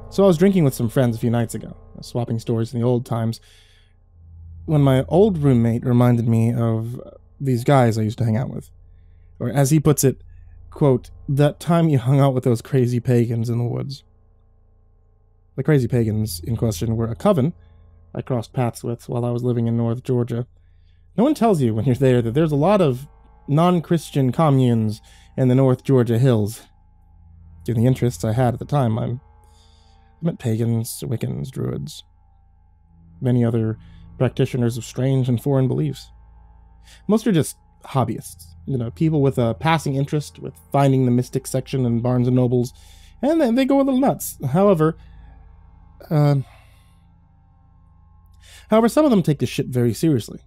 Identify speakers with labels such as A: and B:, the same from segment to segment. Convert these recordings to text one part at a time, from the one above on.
A: So I was drinking with some friends a few nights ago, swapping stories in the old times, when my old roommate reminded me of these guys I used to hang out with. Or as he puts it, quote, that time you hung out with those crazy pagans in the woods. The crazy pagans in question were a coven I crossed paths with while I was living in North Georgia. No one tells you when you're there that there's a lot of non-Christian communes in the North Georgia hills. Given the interests I had at the time, I met pagans, Wiccans, druids, many other practitioners of strange and foreign beliefs. Most are just hobbyists, people with a passing interest with finding the mystic section in Barnes & Nobles, and then they go a little nuts. However, some of them take this shit very seriously.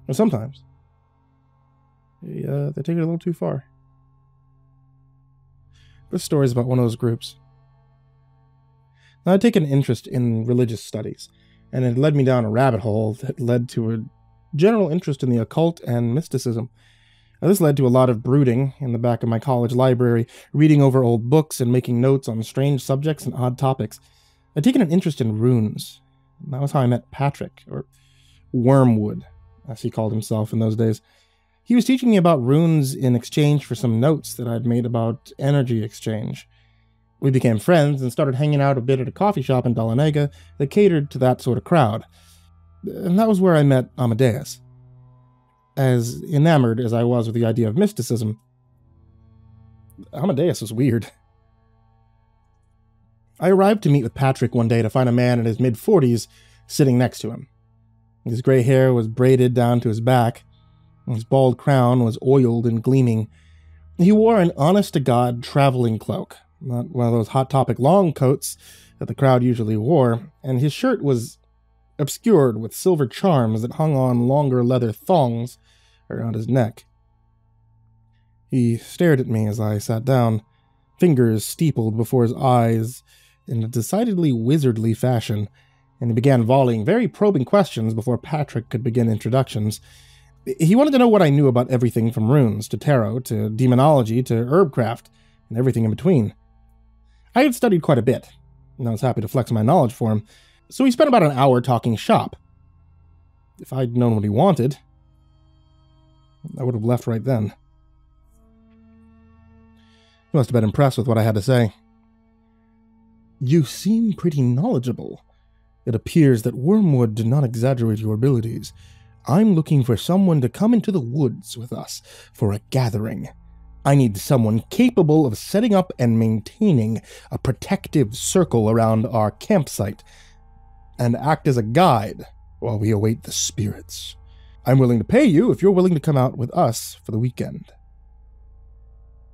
A: Or sometimes. They take it a little too far. This story is about one of those groups. Now, I'd taken an interest in religious studies, and it led me down a rabbit hole that led to a general interest in the occult and mysticism. Now, this led to a lot of brooding in the back of my college library, reading over old books and making notes on strange subjects and odd topics. I'd taken an interest in runes. And that was how I met Patrick, or Wormwood, as he called himself in those days. He was teaching me about runes in exchange for some notes that I'd made about energy exchange. We became friends and started hanging out a bit at a coffee shop in Dahlonega that catered to that sort of crowd. And that was where I met Amadeus. As enamored as I was with the idea of mysticism, Amadeus was weird. I arrived to meet with Patrick one day to find a man in his mid-40s sitting next to him. His gray hair was braided down to his back, and his bald crown was oiled and gleaming. He wore an honest-to-God traveling cloak, not one of those Hot Topic long coats that the crowd usually wore, and his shirt was obscured with silver charms that hung on longer leather thongs around his neck. He stared at me as I sat down, fingers steepled before his eyes in a decidedly wizardly fashion, and he began volleying very probing questions before Patrick could begin introductions. He wanted to know what I knew about everything from runes to tarot to demonology to herbcraft and everything in between. I had studied quite a bit, and I was happy to flex my knowledge for him, so we spent about an hour talking shop. If I'd known what he wanted, I would have left right then. He must have been impressed with what I had to say. You seem pretty knowledgeable. It appears that Wormwood did not exaggerate your abilities. I'm looking for someone to come into the woods with us for a gathering. I need someone capable of setting up and maintaining a protective circle around our campsite and act as a guide while we await the spirits. I'm willing to pay you if you're willing to come out with us for the weekend.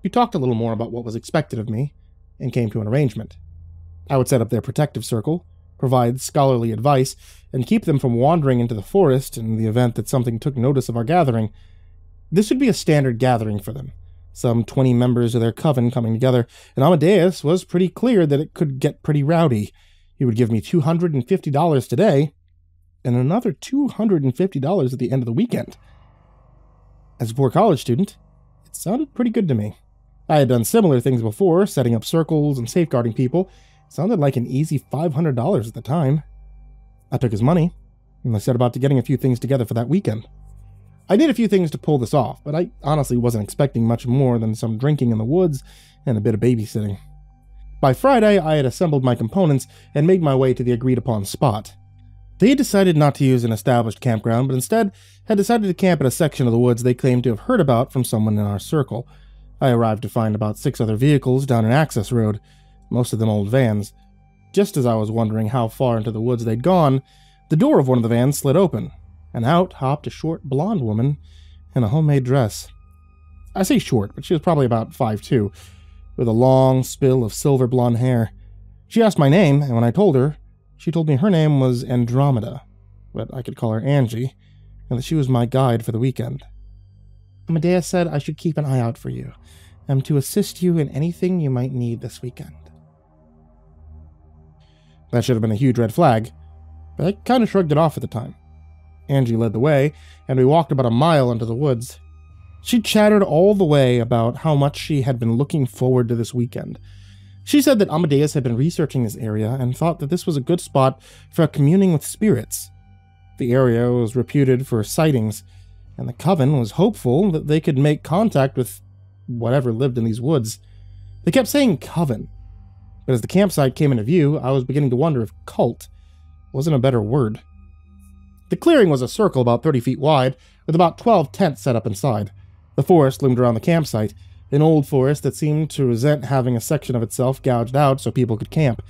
A: We talked a little more about what was expected of me and came to an arrangement. I would set up their protective circle, provide scholarly advice, and keep them from wandering into the forest in the event that something took notice of our gathering. This would be a standard gathering for them, some 20 members of their coven coming together, and Amadeus was pretty clear that it could get pretty rowdy. He would give me $250 today, and another $250 at the end of the weekend. As a poor college student, it sounded pretty good to me. I had done similar things before, setting up circles and safeguarding people. It sounded like an easy $500 at the time. I took his money, and I set about to getting a few things together for that weekend. I did a few things to pull this off, but I honestly wasn't expecting much more than some drinking in the woods and a bit of babysitting. By Friday, I had assembled my components and made my way to the agreed-upon spot. They had decided not to use an established campground, but instead had decided to camp at a section of the woods they claimed to have heard about from someone in our circle. I arrived to find about 6 other vehicles down an access road, most of them old vans. Just as I was wondering how far into the woods they'd gone, the door of one of the vans slid open, and out hopped a short blonde woman in a homemade dress. I say short, but she was probably about 5'2", with a long spill of silver blonde hair. She asked my name, and when I told her, she told me her name was Andromeda, but I could call her Angie, and that she was my guide for the weekend. Amadeus said I should keep an eye out for you. I'm to assist you in anything you might need this weekend. That should have been a huge red flag, but I kind of shrugged it off at the time. Angie led the way, and we walked about a mile into the woods. She chattered all the way about how much she had been looking forward to this weekend. She said that Amadeus had been researching this area and thought that this was a good spot for communing with spirits. The area was reputed for sightings, and the Coven was hopeful that they could make contact with whatever lived in these woods. They kept saying Coven, but as the campsite came into view, I was beginning to wonder if cult wasn't a better word. The clearing was a circle about 30 feet wide, with about 12 tents set up inside. The forest loomed around the campsite, an old forest that seemed to resent having a section of itself gouged out so people could camp.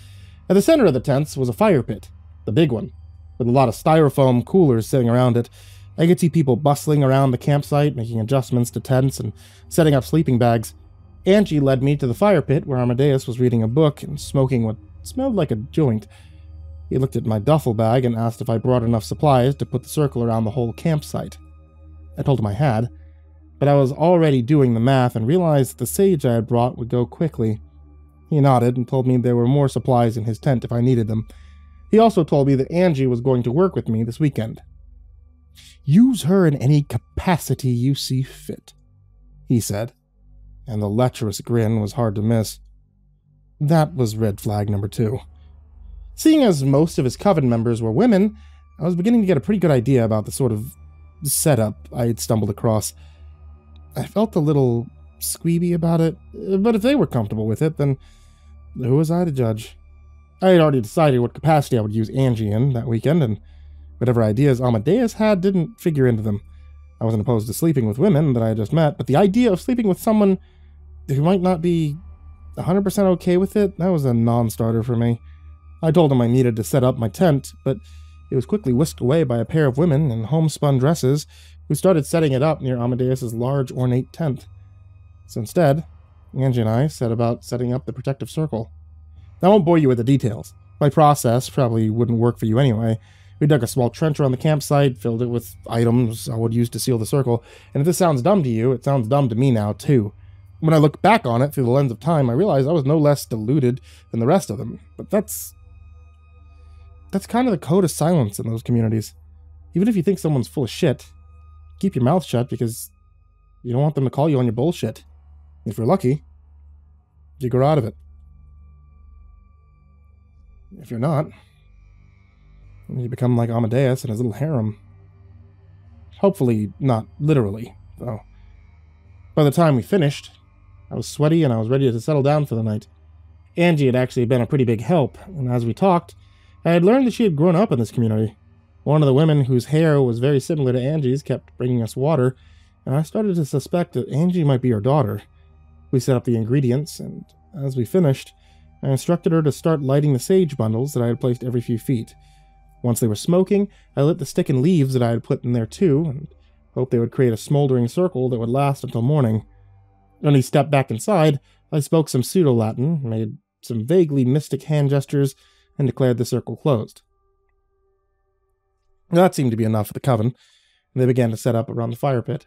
A: At the center of the tents was a fire pit, the big one, with a lot of styrofoam coolers sitting around it. I could see people bustling around the campsite, making adjustments to tents and setting up sleeping bags. Angie led me to the fire pit where Amadeus was reading a book and smoking what smelled like a joint. He looked at my duffel bag and asked if I brought enough supplies to put the circle around the whole campsite. I told him I had, but I was already doing the math and realized that the sage I had brought would go quickly. He nodded and told me there were more supplies in his tent if I needed them. He also told me that Angie was going to work with me this weekend. "Use her in any capacity you see fit," he said, and the lecherous grin was hard to miss. That was red flag number 2. Seeing as most of his Coven members were women, I was beginning to get a pretty good idea about the sort of setup I had stumbled across. I felt a little squeeby about it, but if they were comfortable with it, then who was I to judge? I had already decided what capacity I would use Angie in that weekend, and whatever ideas Amadeus had didn't figure into them. I wasn't opposed to sleeping with women that I had just met, but the idea of sleeping with someone who might not be 100% okay with it, that was a non-starter for me. I told him I needed to set up my tent, but it was quickly whisked away by a pair of women in homespun dresses who started setting it up near Amadeus's large ornate tent. So instead, Angie and I set about setting up the protective circle. I won't bore you with the details. My process probably wouldn't work for you anyway. We dug a small trench around the campsite, filled it with items I would use to seal the circle, and if this sounds dumb to you, it sounds dumb to me now too. When I look back on it through the lens of time, I realize I was no less deluded than the rest of them. But that's kind of the code of silence in those communities. Even if you think someone's full of shit, keep your mouth shut because you don't want them to call you on your bullshit. If you're lucky, you grow out of it. If you're not, you become like Amadeus and his little harem. Hopefully not literally, though. By the time we finished, I was sweaty and I was ready to settle down for the night. Angie had actually been a pretty big help, and as we talked, I had learned that she had grown up in this community. One of the women whose hair was very similar to Angie's kept bringing us water, and I started to suspect that Angie might be her daughter. We set up the ingredients, and as we finished, I instructed her to start lighting the sage bundles that I had placed every few feet. Once they were smoking, I lit the stick and leaves that I had put in there too, and hoped they would create a smoldering circle that would last until morning. When he stepped back inside, I spoke some pseudo-Latin, made some vaguely mystic hand gestures, and declared the circle closed. That seemed to be enough for the Coven, and they began to set up around the fire pit.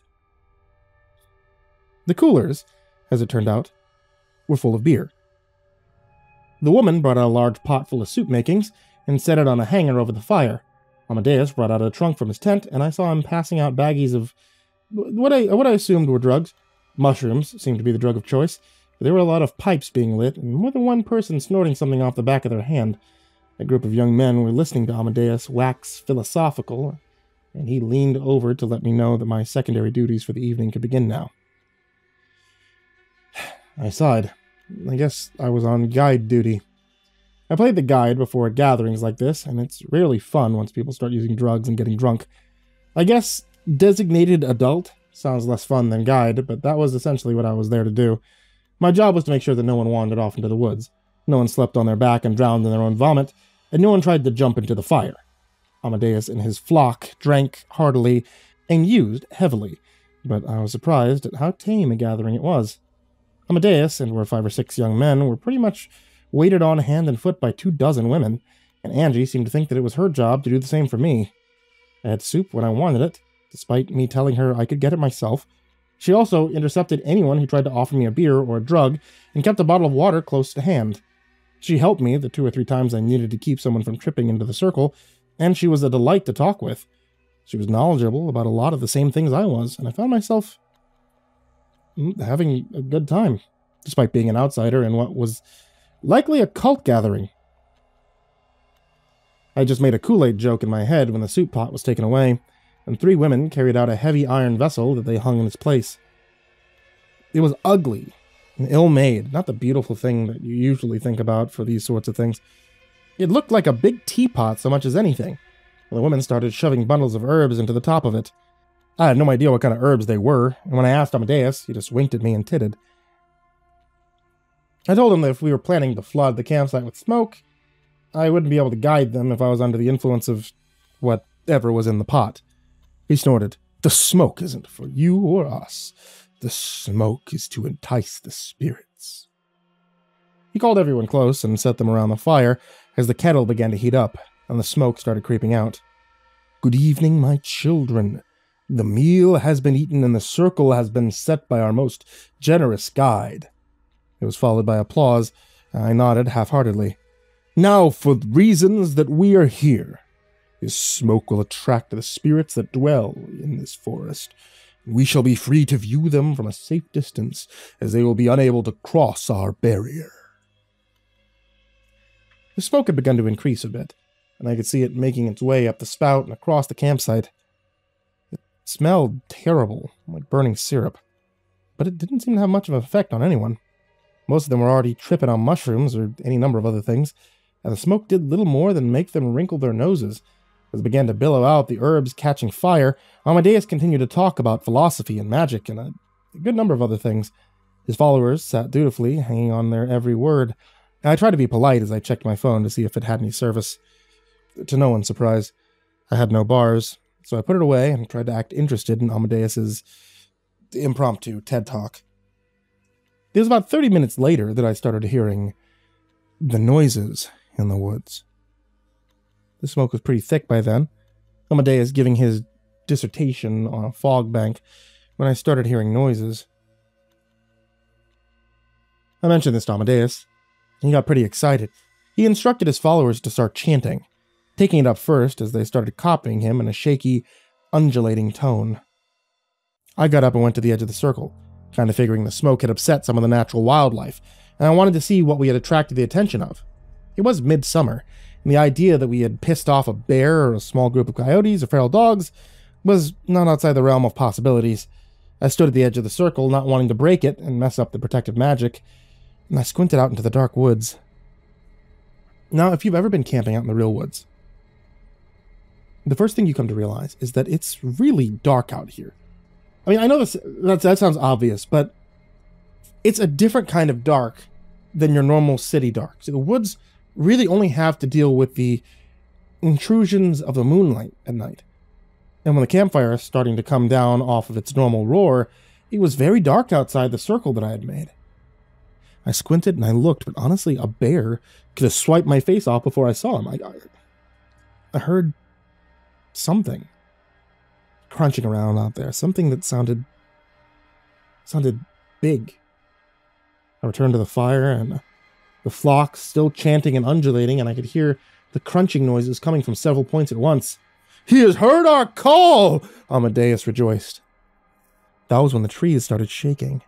A: The coolers, as it turned out, were full of beer. The woman brought out a large pot full of soup makings and set it on a hanger over the fire. Amadeus brought out a trunk from his tent, and I saw him passing out baggies of what I assumed were drugs. Mushrooms seemed to be the drug of choice. There were a lot of pipes being lit, and more than one person snorting something off the back of their hand. A group of young men were listening to Amadeus wax philosophical, and he leaned over to let me know that my secondary duties for the evening could begin now. I sighed. I guess I was on guide duty. I played the guide before at gatherings like this, and it's rarely fun once people start using drugs and getting drunk. I guess designated adult sounds less fun than guide, but that was essentially what I was there to do. My job was to make sure that no one wandered off into the woods. No one slept on their back and drowned in their own vomit, and no one tried to jump into the fire. Amadeus and his flock drank heartily and used heavily, but I was surprised at how tame a gathering it was. Amadeus and were 5 or 6 young men were pretty much waited on hand and foot by 24 women, and Angie seemed to think that it was her job to do the same for me. I had soup when I wanted it, despite me telling her I could get it myself. She also intercepted anyone who tried to offer me a beer or a drug, and kept a bottle of water close to hand. She helped me the 2 or 3 times I needed to keep someone from tripping into the circle, and she was a delight to talk with. She was knowledgeable about a lot of the same things I was, and I found myself having a good time, despite being an outsider in what was Likely a cult gathering. I just made a Kool-Aid joke in my head when the soup pot was taken away, and 3 women carried out a heavy iron vessel that they hung in its place. It was ugly and ill-made, not the beautiful thing that you usually think about for these sorts of things. It looked like a big teapot so much as anything. The women started shoving bundles of herbs into the top of it. I had no idea what kind of herbs they were, and when I asked Amadeus, he just winked at me and titted. I told him that if we were planning to flood the campsite with smoke, I wouldn't be able to guide them if I was under the influence of whatever was in the pot. He snorted. The smoke isn't for you or us. The smoke is to entice the spirits. He called everyone close and set them around the fire as the kettle began to heat up and the smoke started creeping out. Good evening, my children. The meal has been eaten and the circle has been set by our most generous guide. It was followed by applause, and I nodded half-heartedly. Now, for the reasons that we are here. This smoke will attract the spirits that dwell in this forest. We shall be free to view them from a safe distance, as they will be unable to cross our barrier. The smoke had begun to increase a bit, and I could see it making its way up the spout and across the campsite. It smelled terrible, like burning syrup, but it didn't seem to have much of an effect on anyone. Most of them were already tripping on mushrooms or any number of other things, and the smoke did little more than make them wrinkle their noses. As it began to billow out, the herbs catching fire, Amadeus continued to talk about philosophy and magic and a good number of other things. His followers sat dutifully, hanging on their every word. I tried to be polite as I checked my phone to see if it had any service. To no one's surprise, I had no bars, so I put it away and tried to act interested in Amadeus's impromptu TED Talk. It was about 30 minutes later that I started hearing the noises in the woods. The smoke was pretty thick by then, Amadeus giving his dissertation on a fog bank, when I started hearing noises. I mentioned this to Amadeus, and he got pretty excited. He instructed his followers to start chanting, taking it up first as they started copying him in a shaky, undulating tone. I got up and went to the edge of the circle, kind of figuring the smoke had upset some of the natural wildlife, and I wanted to see what we had attracted the attention of. It was midsummer, and the idea that we had pissed off a bear or a small group of coyotes or feral dogs was not outside the realm of possibilities. I stood at the edge of the circle, not wanting to break it and mess up the protective magic, and I squinted out into the dark woods. Now, if you've ever been camping out in the real woods, the first thing you come to realize is that it's really dark out here. I mean, I know that sounds obvious, but it's a different kind of dark than your normal city dark. So the woods really only have to deal with the intrusions of the moonlight at night. And when the campfire is starting to come down off of its normal roar, it was very dark outside the circle that I had made. I squinted and I looked, but honestly, a bear could have swiped my face off before I saw him. I heard something crunching around out there, something that sounded big. I returned to the fire, and the flock still chanting and undulating, and I could hear the crunching noises coming from several points at once. "He has heard our call!" Amadeus rejoiced. That was when the trees started shaking.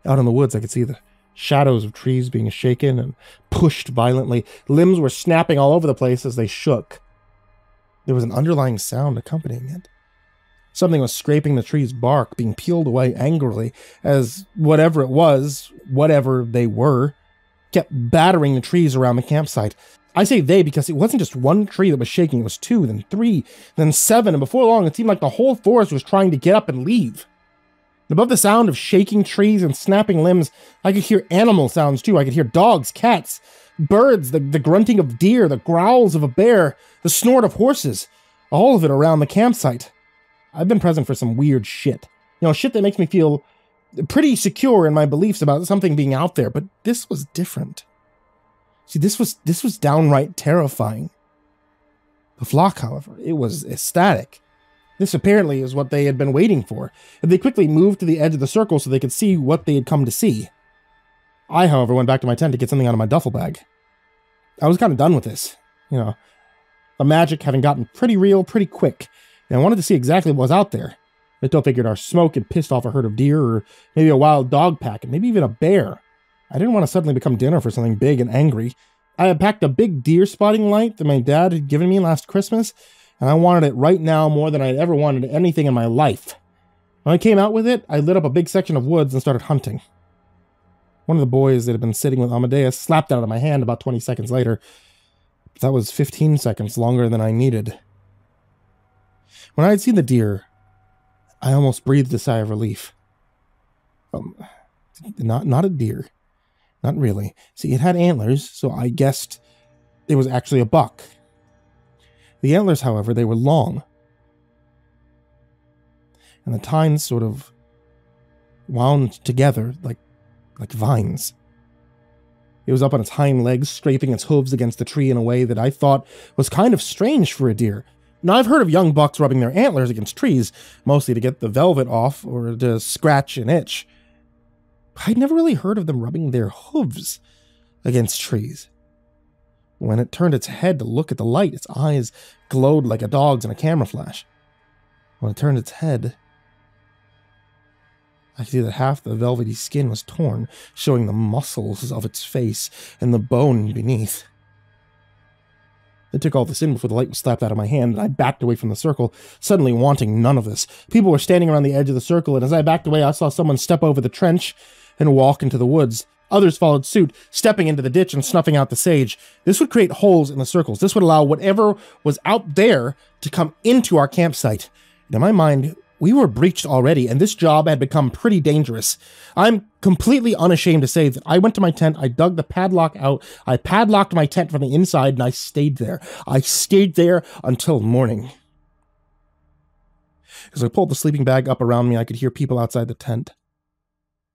A: Out in the woods, I could see the shadows of trees being shaken and pushed violently. Limbs were snapping all over the place as they shook. There was an underlying sound accompanying it. Something was scraping the tree's bark, being peeled away angrily, as whatever it was, whatever they were, kept battering the trees around the campsite. I say they because it wasn't just one tree that was shaking, it was 2, then 3, then 7, and before long it seemed like the whole forest was trying to get up and leave. Above the sound of shaking trees and snapping limbs, I could hear animal sounds too. I could hear dogs, cats, birds, the grunting of deer, the growls of a bear, the snort of horses, all of it around the campsite. I've been present for some weird shit. Shit that makes me feel pretty secure in my beliefs about something being out there, but this was different. See, this was downright terrifying. The flock, however, it was ecstatic. This apparently is what they had been waiting for, and they quickly moved to the edge of the circle so they could see what they had come to see. I, however, went back to my tent to get something out of my duffel bag. I was kind of done with this. The magic having gotten pretty real pretty quick, and I wanted to see exactly what was out there. I still figured our smoke had pissed off a herd of deer, or maybe a wild dog pack, and maybe even a bear. I didn't want to suddenly become dinner for something big and angry. I had packed a big deer spotting light that my dad had given me last Christmas, and I wanted it right now more than I'd ever wanted anything in my life. When I came out with it, I lit up a big section of woods and started hunting. One of the boys that had been sitting with Amadeus slapped it out of my hand about 20 seconds later. That was 15 seconds longer than I needed. When I had seen the deer, I almost breathed a sigh of relief. Not a deer. Not really. See, it had antlers, so I guessed it was actually a buck. The antlers, however, they were long. And the tines sort of wound together like vines. It was up on its hind legs, scraping its hooves against the tree in a way that I thought was kind of strange for a deer. Now, I've heard of young bucks rubbing their antlers against trees, mostly to get the velvet off or to scratch an itch. I'd never really heard of them rubbing their hooves against trees. When it turned its head to look at the light, its eyes glowed like a dog's in a camera flash. When it turned its head, I could see that half the velvety skin was torn, showing the muscles of its face and the bone beneath. I took all this in before the light was slapped out of my hand, and I backed away from the circle, suddenly wanting none of this. People were standing around the edge of the circle, and as I backed away, I saw someone step over the trench and walk into the woods. Others followed suit, stepping into the ditch and snuffing out the sage. This would create holes in the circles. This would allow whatever was out there to come into our campsite. And in my mind, we were breached already, and this job had become pretty dangerous. I'm completely unashamed to say that I went to my tent, I dug the padlock out, I padlocked my tent from the inside, and I stayed there. I stayed there until morning. As I pulled the sleeping bag up around me, I could hear people outside the tent.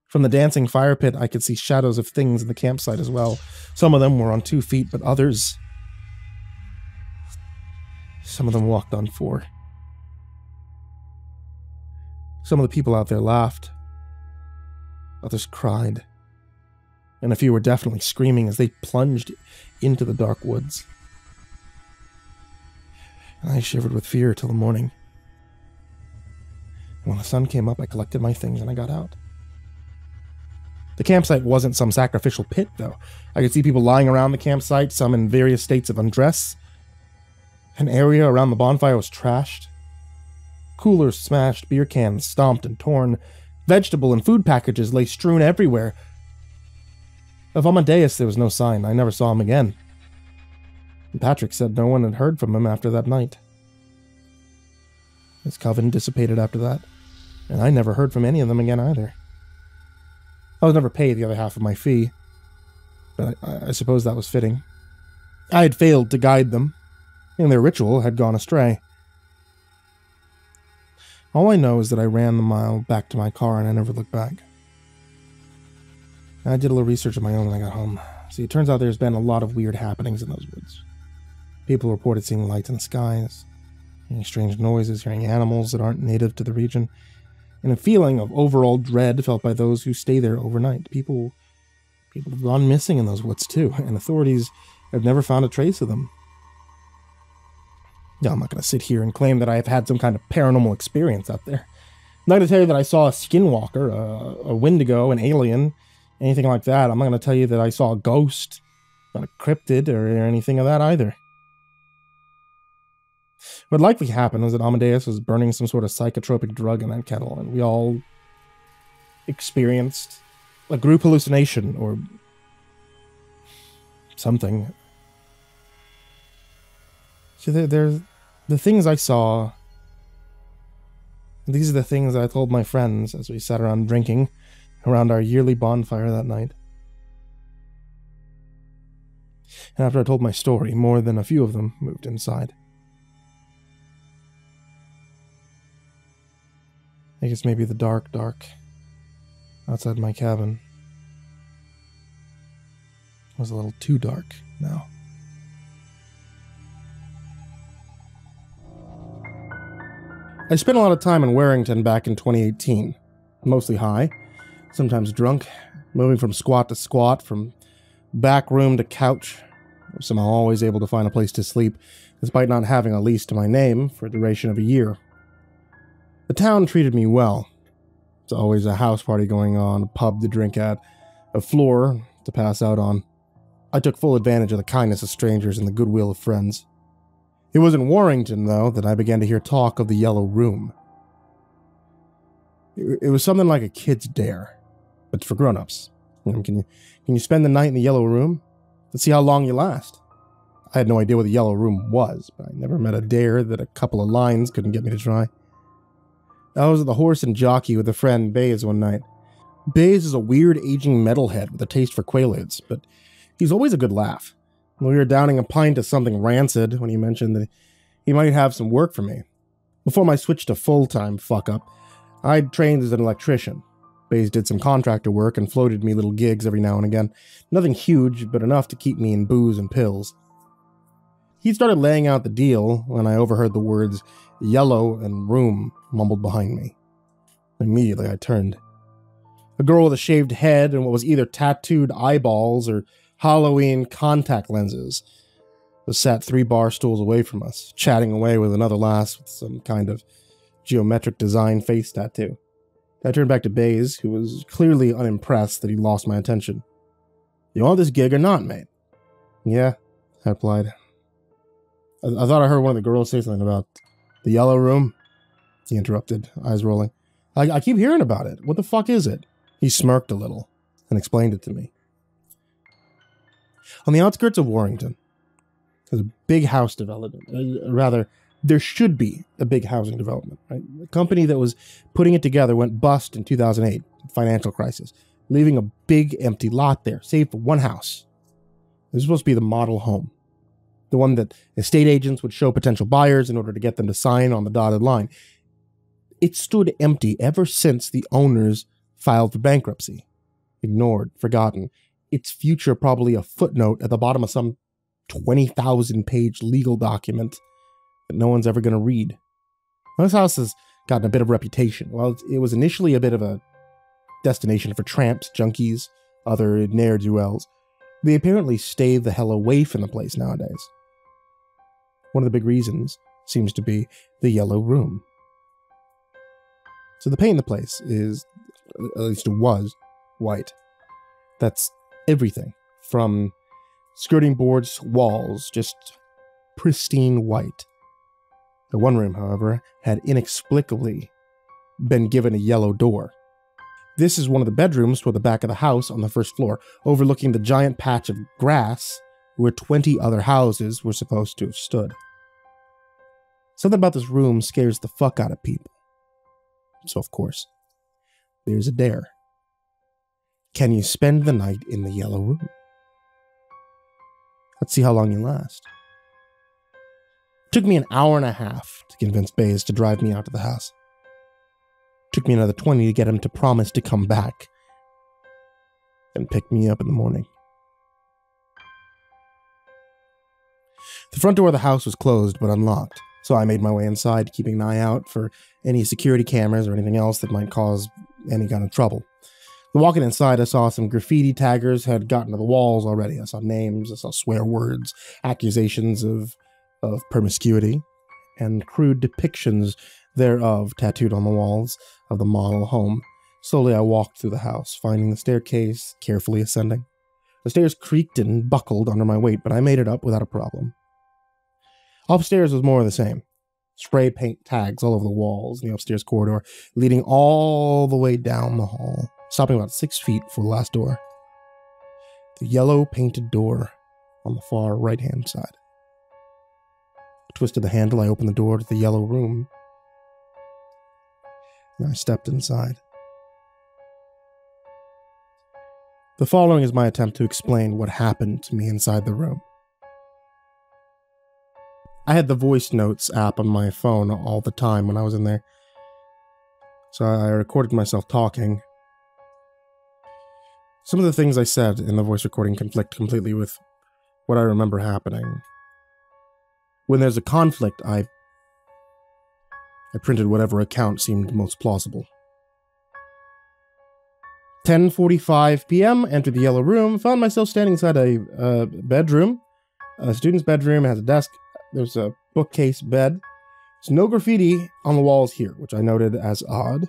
A: From the dancing fire pit, I could see shadows of things in the campsite as well. Some of them were on 2 feet, but others... some of them walked on 4. Some of the people out there laughed. Others cried. And a few were definitely screaming as they plunged into the dark woods. And I shivered with fear till the morning. And when the sun came up, I collected my things and I got out. The campsite wasn't some sacrificial pit, though. I could see people lying around the campsite, some in various states of undress. An area around the bonfire was trashed. Coolers smashed, beer cans stomped and torn. Vegetable and food packages lay strewn everywhere. Of Amadeus there was no sign. I never saw him again. And Patrick said no one had heard from him after that night. His coven dissipated after that, and I never heard from any of them again either. I was never paid the other half of my fee, but I suppose that was fitting. I had failed to guide them, and their ritual had gone astray. All I know is that I ran the mile back to my car and I never looked back. I did a little research of my own when I got home. See, it turns out there's been a lot of weird happenings in those woods. People reported seeing lights in the skies, hearing strange noises, hearing animals that aren't native to the region, and a feeling of overall dread felt by those who stay there overnight. People have gone missing in those woods too, and authorities have never found a trace of them. Now, I'm not going to sit here and claim that I have had some kind of paranormal experience out there. I'm not going to tell you that I saw a skinwalker, a wendigo, an alien, anything like that. I'm not going to tell you that I saw a ghost, not a cryptid, or anything of that either. What likely happened was that Amadeus was burning some sort of psychotropic drug in that kettle, and we all experienced a group hallucination, or something. So there's the things I saw. These are the things I told my friends as we sat around drinking around our yearly bonfire that night. And after I told my story, more than a few of them moved inside. I guess maybe the dark outside my cabin was a little too dark now. I spent a lot of time in Warrington back in 2018, mostly high, sometimes drunk, moving from squat to squat, from back room to couch, somehow always able to find a place to sleep, despite not having a lease to my name for a duration of a year. The town treated me well. There's always a house party going on, a pub to drink at, a floor to pass out on. I took full advantage of the kindness of strangers and the goodwill of friends. It was in Warrington, though, that I began to hear talk of the Yellow Room. It was something like a kid's dare, but for grown-ups. Can you spend the night in the Yellow Room? Let's see how long you last. I had no idea what the Yellow Room was, but I never met a dare that a couple of lines couldn't get me to try. I was at the Horse and Jockey with a friend, Baze, one night. Baze is a weird aging metalhead with a taste for Quaaludes, but he's always a good laugh. We were downing a pint of something rancid when he mentioned that he might have some work for me. Before my switch to full-time fuck-up, I'd trained as an electrician. Baze did some contractor work and floated me little gigs every now and again. Nothing huge, but enough to keep me in booze and pills. He started laying out the deal when I overheard the words yellow and room mumbled behind me. Immediately I turned. A girl with a shaved head and what was either tattooed eyeballs or Halloween contact lenses was sat 3 bar stools away from us, chatting away with another lass with some kind of geometric design face tattoo. I turned back to Baze, who was clearly unimpressed that he lost my attention. You want this gig or not, mate? Yeah, I replied. I thought I heard one of the girls say something about the Yellow Room. He interrupted, eyes rolling. I keep hearing about it. What the fuck is it? He smirked a little and explained it to me. On the outskirts of Warrington, there's a big house development. Rather, there should be a big housing development. Right? The company that was putting it together went bust in 2008, financial crisis, leaving a big empty lot there, save for one house. This was supposed to be the model home. The one that estate agents would show potential buyers in order to get them to sign on the dotted line. It stood empty ever since the owners filed for bankruptcy. Ignored, forgotten. Its future probably a footnote at the bottom of some 20,000-page legal document that no one's ever going to read. This house has gotten a bit of reputation. Well, it was initially a bit of a destination for tramps, junkies, other ne'er-do-wells. They apparently stay the hell away from the place nowadays. One of the big reasons seems to be the Yellow Room. So the paint in the place is, at least it was, white. That's everything, from skirting boards to walls, just pristine white. The one room, however, had inexplicably been given a yellow door. This is one of the bedrooms toward the back of the house on the first floor, overlooking the giant patch of grass where 20 other houses were supposed to have stood. Something about this room scares the fuck out of people. So, of course, there's a dare. Can you spend the night in the Yellow Room? Let's see how long you last. It took me an hour and a half to convince Baze to drive me out to the house. It took me another 20 to get him to promise to come back and pick me up in the morning. The front door of the house was closed but unlocked, so I made my way inside, keeping an eye out for any security cameras or anything else that might cause any kind of trouble. Walking inside, I saw some graffiti taggers had gotten to the walls already. I saw names, I saw swear words, accusations of promiscuity, and crude depictions thereof tattooed on the walls of the model home. Slowly I walked through the house, finding the staircase, carefully ascending. The stairs creaked and buckled under my weight, but I made it up without a problem. Upstairs was more of the same. Spray paint tags all over the walls in the upstairs corridor, leading all the way down the hall, stopping about 6 feet for the last door. The yellow painted door on the far right-hand side. I twisted the handle, I opened the door to the Yellow Room, and I stepped inside. The following is my attempt to explain what happened to me inside the room. I had the voice notes app on my phone all the time when I was in there, so I recorded myself talking. Some of the things I said in the voice recording conflict completely with what I remember happening. When there's a conflict, I printed whatever account seemed most plausible. 10:45 p.m., entered the Yellow Room, found myself standing inside a bedroom. A student's bedroom has a desk. There's a bookcase bed. There's no graffiti on the walls here, which I noted as odd.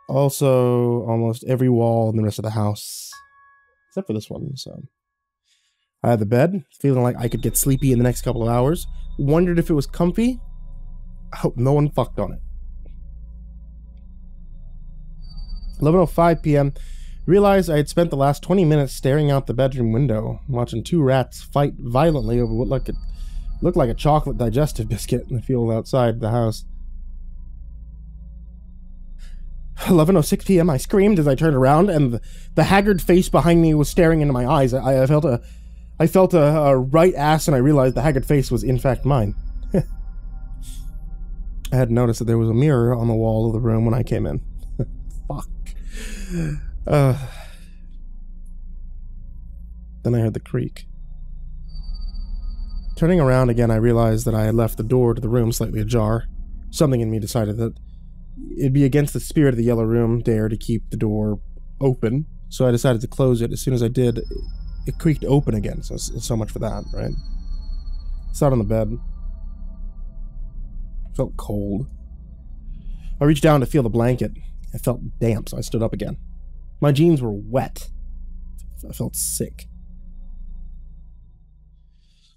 A: Also, almost every wall in the rest of the house Except for this one, so... I had the bed, feeling like I could get sleepy in the next couple of hours. Wondered if it was comfy. I hope no one fucked on it. 11:05 p.m. Realized I had spent the last 20 minutes staring out the bedroom window, watching two rats fight violently over what looked like a chocolate digestive biscuit in the field outside the house. 11:06 p.m. I screamed as I turned around, and the haggard face behind me was staring into my eyes. I felt a right ass, and I realized the haggard face was in fact mine. I had noticed that there was a mirror on the wall of the room when I came in. Fuck. Then I heard the creak. Turning around again, I realized that I had left the door to the room slightly ajar. Something in me decided that it'd be against the spirit of the yellow room dare to keep the door open, so I decided to close it. As soon as I did, it creaked open again, so much for that, right? I sat on the bed. It felt cold. I reached down to feel the blanket. It felt damp, so I stood up again. My jeans were wet. I felt sick.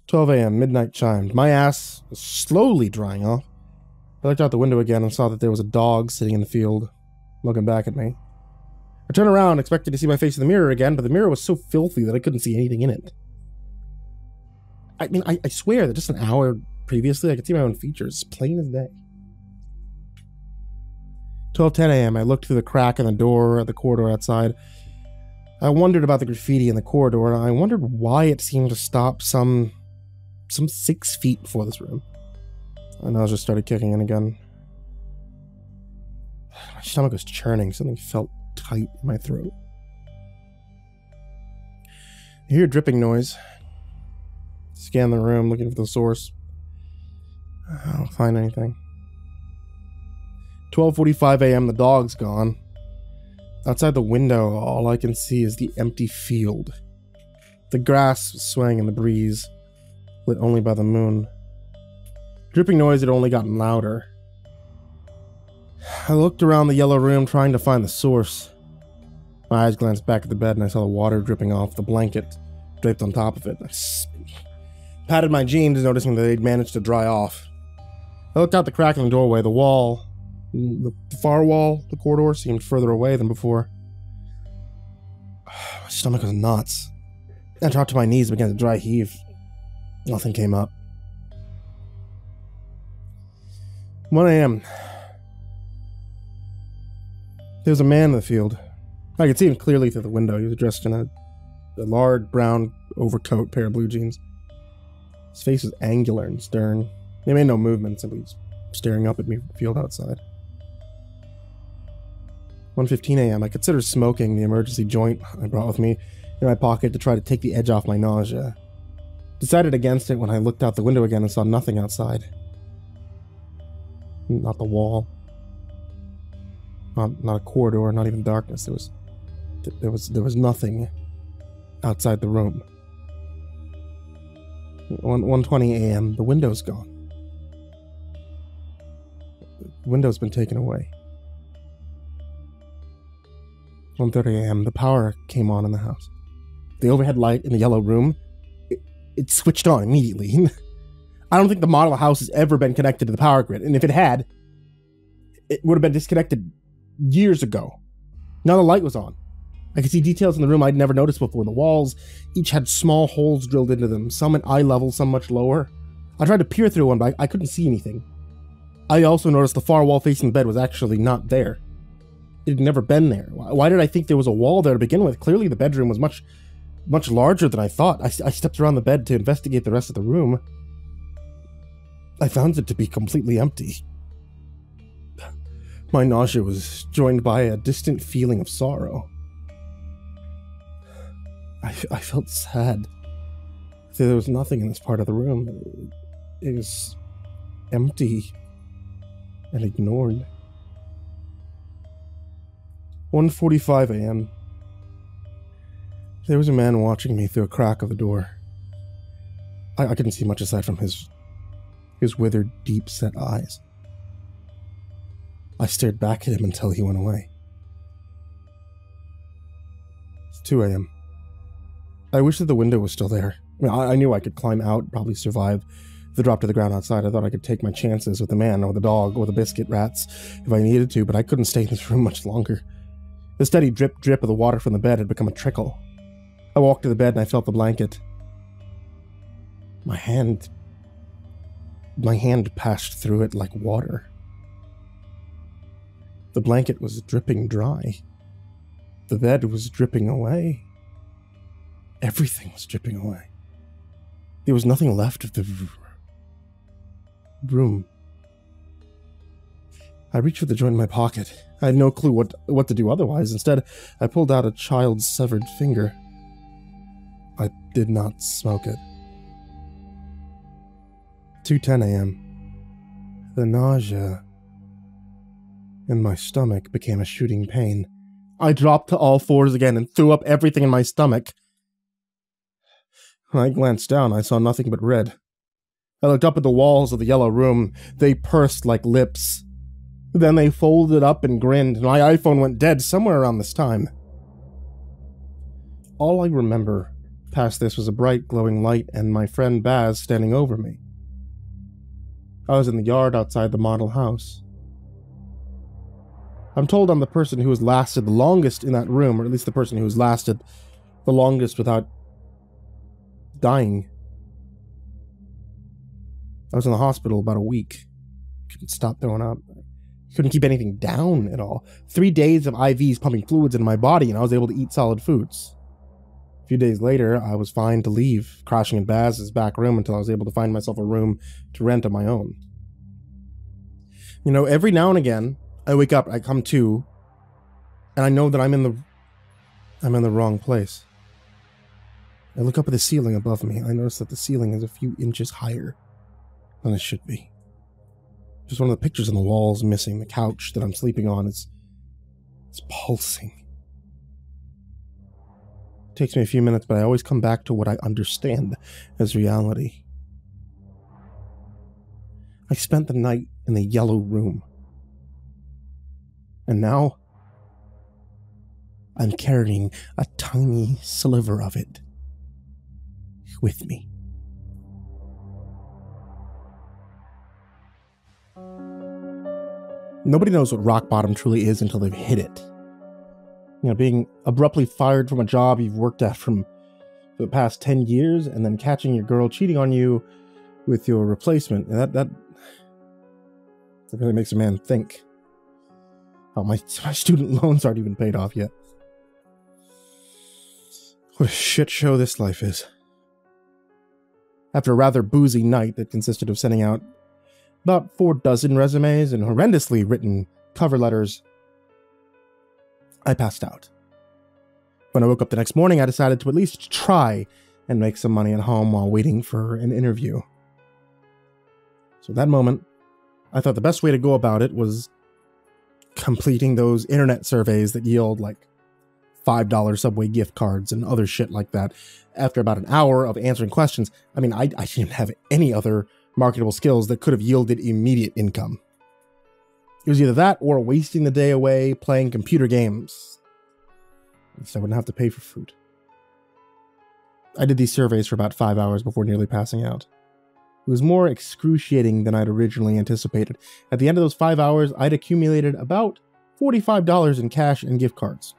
A: 12 a.m., midnight chimed. My ass was slowly drying off. I looked out the window again and saw that there was a dog sitting in the field, looking back at me. I turned around, expecting to see my face in the mirror again, but the mirror was so filthy that I couldn't see anything in it. I mean, I swear that just an hour previously, I could see my own features, plain as day. 12:10 a.m., I looked through the crack in the door at the corridor outside. I wondered about the graffiti in the corridor, and I wondered why it seemed to stop some 6 feet before this room. My nose just started kicking in again. My stomach was churning. Something felt tight in my throat. I hear a dripping noise. Scan the room, looking for the source. I don't find anything. 12:45 a.m., the dog's gone. Outside the window, all I can see is the empty field. The grass was swaying in the breeze, lit only by the moon. Dripping noise had only gotten louder. I looked around the yellow room trying to find the source. My eyes glanced back at the bed and I saw the water dripping off the blanket draped on top of it. I patted my jeans, noticing that they'd managed to dry off. I looked out the crack in the doorway. The wall, the far wall, the corridor seemed further away than before. My stomach was knots. I dropped to my knees and began to dry heave. Nothing came up. 1 a.m. There was a man in the field. I could see him clearly through the window. He was dressed in a large brown overcoat, pair of blue jeans. His face was angular and stern. He made no movement, simply staring up at me from the field outside. 1:15 a.m. I considered smoking the emergency joint I brought with me in my pocket to try to take the edge off my nausea. Decided against it when I looked out the window again and saw nothing outside. Not the wall. Not a corridor, not even darkness. There was nothing outside the room. 1:20 a.m. The window's gone. The window's been taken away. 1:30 a.m. The power came on in the house. The overhead light in the yellow room, it switched on immediately. I don't think the model house has ever been connected to the power grid, and if it had, it would have been disconnected years ago. Now the light was on. I could see details in the room I'd never noticed before. The walls each had small holes drilled into them, some at eye level, some much lower. I tried to peer through one, but I couldn't see anything. I also noticed the far wall facing the bed was actually not there. It had never been there. Why did I think there was a wall there to begin with? Clearly the bedroom was much larger than I thought. I stepped around the bed to investigate the rest of the room. I found it to be completely empty. My nausea was joined by a distant feeling of sorrow. I felt sad. There was nothing in this part of the room. It was empty and ignored. 1:45 a.m. There was a man watching me through a crack of the door. I couldn't see much aside from his withered, deep-set eyes. I stared back at him until he went away. It's 2 a.m. I wish that the window was still there. I knew I could climb out, probably survive the drop to the ground outside. I thought I could take my chances with the man or the dog or the biscuit rats if I needed to, but I couldn't stay in this room much longer. The steady drip drip of the water from the bed had become a trickle. I walked to the bed and I felt the blanket. My hand passed through it like water. The blanket was dripping dry. The bed was dripping away. Everything was dripping away. There was nothing left of the room. I reached for the joint in my pocket. I had no clue what to do otherwise. Instead, I pulled out a child's severed finger. I did not smoke it. 2:10 a.m. The nausea in my stomach became a shooting pain. I dropped to all fours again and threw up everything in my stomach. When I glanced down, I saw nothing but red. I looked up at the walls of the yellow room. They pursed like lips. Then they folded up and grinned, and my iPhone went dead somewhere around this time. All I remember past this was a bright, glowing light and my friend Baz standing over me. I was in the yard outside the model house. I'm told I'm the person who has lasted the longest in that room, or at least the person who has lasted the longest without dying. I was in the hospital about a week. Couldn't stop throwing up. Couldn't keep anything down at all. 3 days of IVs pumping fluids into my body, and I was able to eat solid foods. A few days later, I was fine to leave, crashing in Baz's back room until I was able to find myself a room to rent on my own. You know, every now and again, I wake up, I come to, and I know that I'm in the wrong place. I look up at the ceiling above me, and I notice that the ceiling is a few inches higher than it should be. Just one of the pictures on the walls missing. The couch that I'm sleeping on is pulsing. It takes me a few minutes, but I always come back to what I understand as reality. I spent the night in the yellow room. And now, I'm carrying a tiny sliver of it with me. Nobody knows what rock bottom truly is until they've hit it. You know, being abruptly fired from a job you've worked at for the past 10 years, and then catching your girl cheating on you with your replacement. And that really makes a man think. Oh, my student loans aren't even paid off yet. What a shit show this life is. After a rather boozy night that consisted of sending out about 4 dozen resumes and horrendously written cover letters, I passed out. When I woke up the next morning, I decided to at least try and make some money at home while waiting for an interview. So at that moment, I thought the best way to go about it was completing those internet surveys that yield like $5 Subway gift cards and other shit like that. After about an hour of answering questions, I mean, I didn't have any other marketable skills that could have yielded immediate income. It was either that or wasting the day away playing computer games. At least I wouldn't have to pay for food. I did these surveys for about 5 hours before nearly passing out. It was more excruciating than I'd originally anticipated. At the end of those 5 hours, I'd accumulated about $45 in cash and gift cards.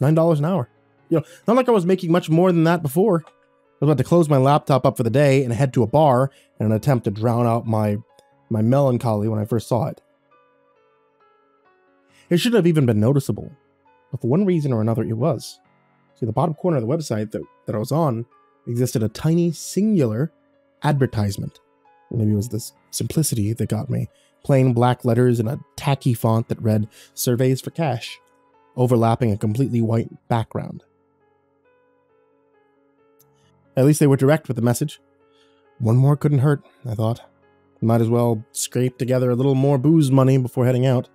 A: $9 an hour. You know, not like I was making much more than that before. I was about to close my laptop up for the day and head to a bar in an attempt to drown out my melancholy when I first saw it. It shouldn't have even been noticeable, but for one reason or another it was. See, the bottom corner of the website that I was on existed a tiny singular advertisement. Maybe it was this simplicity that got me. Plain black letters in a tacky font that read, "Surveys for Cash," overlapping a completely white background. At least they were direct with the message. One more couldn't hurt, I thought. Might as well scrape together a little more booze money before heading out.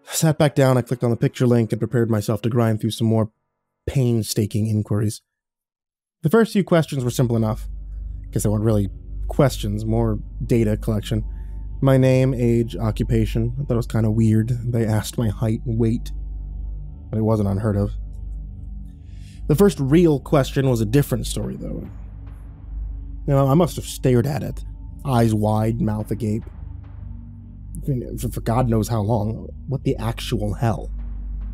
A: I sat back down, I clicked on the picture link, and prepared myself to grind through some more painstaking inquiries. The first few questions were simple enough. Guess they weren't really questions, more data collection. My name, age, occupation. I thought it was kind of weird. They asked my height and weight, but it wasn't unheard of. The first real question was a different story, though. You know, I must have stared at it, eyes wide, mouth agape. For God knows how long. What the actual hell?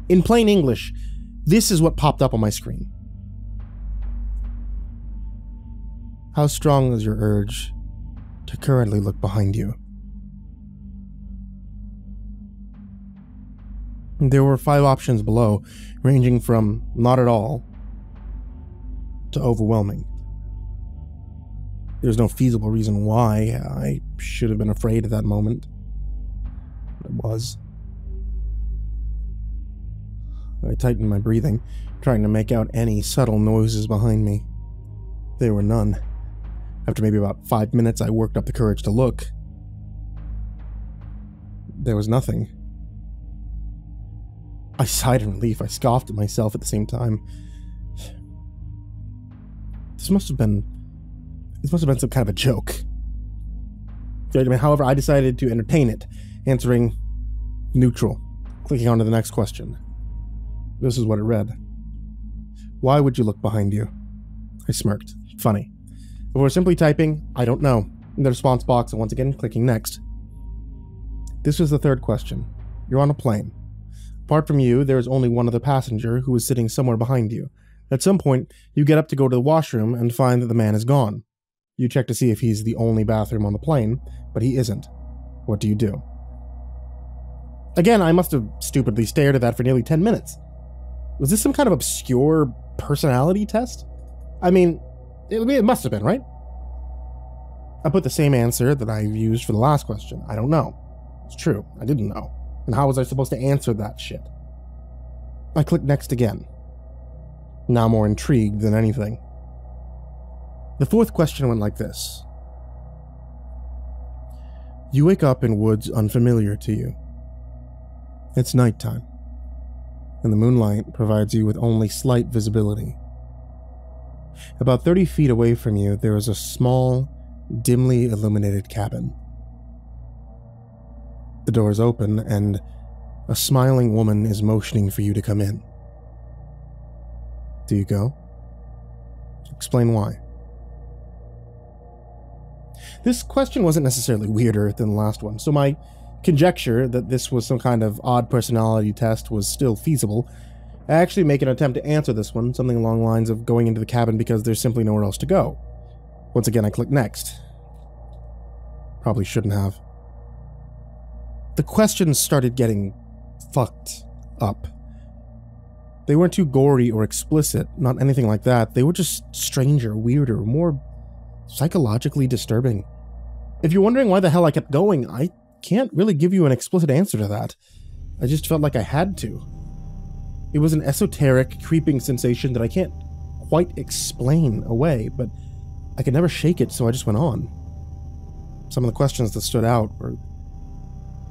A: In plain English, this is what popped up on my screen. How strong is your urge to currently look behind you? There were 5 options below, ranging from not at all to overwhelming. There's no feasible reason why I should have been afraid at that moment. But I was. I tightened my breathing, trying to make out any subtle noises behind me. There were none. After maybe about 5 minutes, I worked up the courage to look. There was nothing. I sighed in relief. I scoffed at myself at the same time. This must have been some kind of a joke. However, I decided to entertain it, answering neutral, clicking on to the next question. This is what it read. Why would you look behind you? I smirked. Funny. Before simply typing, I don't know, in the response box, and once again clicking next. This was the third question. You're on a plane. Apart from you, there is only one other passenger who is sitting somewhere behind you. At some point, you get up to go to the washroom and find that the man is gone. You check to see if he's the only bathroom on the plane, but he isn't. What do you do? Again, I must have stupidly stared at that for nearly 10 minutes. Was this some kind of obscure personality test? I mean, it must have been, right? I put the same answer that I used for the last question. I don't know. It's true, I didn't know. And how was I supposed to answer that shit? I clicked next again. Now more intrigued than anything. The fourth question went like this. You wake up in woods unfamiliar to you. It's nighttime, and the moonlight provides you with only slight visibility. About 30 feet away from you, there is a small, dimly illuminated cabin. The door is open, and a smiling woman is motioning for you to come in. Do you go? Explain why. This question wasn't necessarily weirder than the last one, so my conjecture that this was some kind of odd personality test was still feasible. I actually make an attempt to answer this one, something along the lines of going into the cabin because there's simply nowhere else to go. Once again, I click next. Probably shouldn't have. The questions started getting fucked up. They weren't too gory or explicit, not anything like that. They were just stranger, weirder, more psychologically disturbing. If you're wondering why the hell I kept going, I can't really give you an explicit answer to that. I just felt like I had to. It was an esoteric, creeping sensation that I can't quite explain away, but I could never shake it, so I just went on. Some of the questions that stood out were,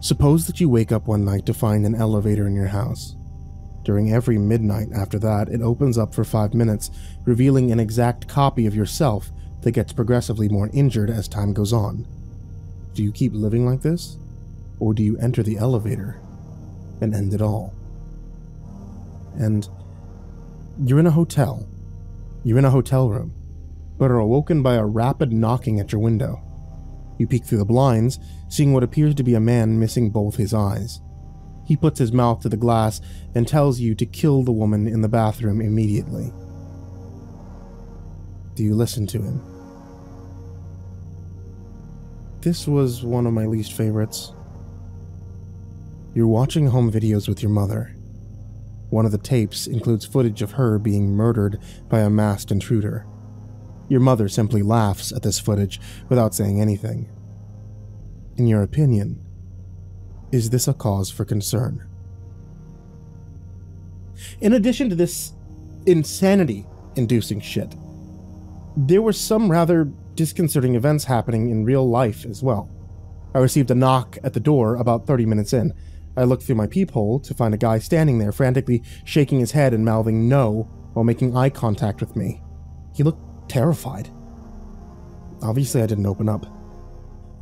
A: suppose that you wake up one night to find an elevator in your house. During every midnight after that, it opens up for 5 minutes, revealing an exact copy of yourself that gets progressively more injured as time goes on. Do you keep living like this? Or do you enter the elevator and end it all? And you're in a hotel. You're in a hotel room, but are awoken by a rapid knocking at your window. You peek through the blinds, seeing what appears to be a man missing both his eyes. He puts his mouth to the glass and tells you to kill the woman in the bathroom immediately. Do you listen to him? This was one of my least favorites. You're watching home videos with your mother. One of the tapes includes footage of her being murdered by a masked intruder. Your mother simply laughs at this footage without saying anything. In your opinion, is this a cause for concern? In addition to this insanity-inducing shit, there were some rather disconcerting events happening in real life as well. I received a knock at the door about 30 minutes in. I looked through my peephole to find a guy standing there, frantically shaking his head and mouthing no while making eye contact with me. He looked terrified. Obviously, I didn't open up.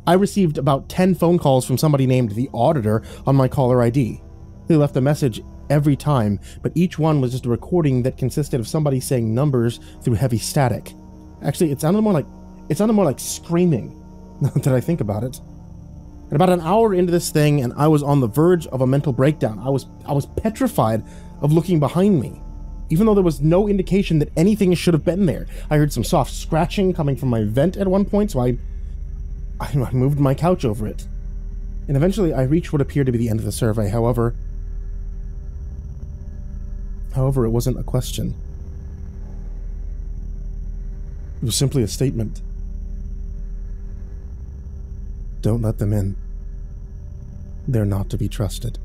A: I received about 10 phone calls from somebody named the Auditor on my caller ID. They left a message every time, but each one was just a recording that consisted of somebody saying numbers through heavy static. Actually, it sounded more like screaming, now that I think about it. And about an hour into this thing, and I was on the verge of a mental breakdown. I was petrified of looking behind me, even though there was no indication that anything should have been there. I heard some soft scratching coming from my vent at one point, so I moved my couch over it. And eventually I reached what appeared to be the end of the survey. However, it wasn't a question. It was simply a statement. Don't let them in. They're not to be trusted.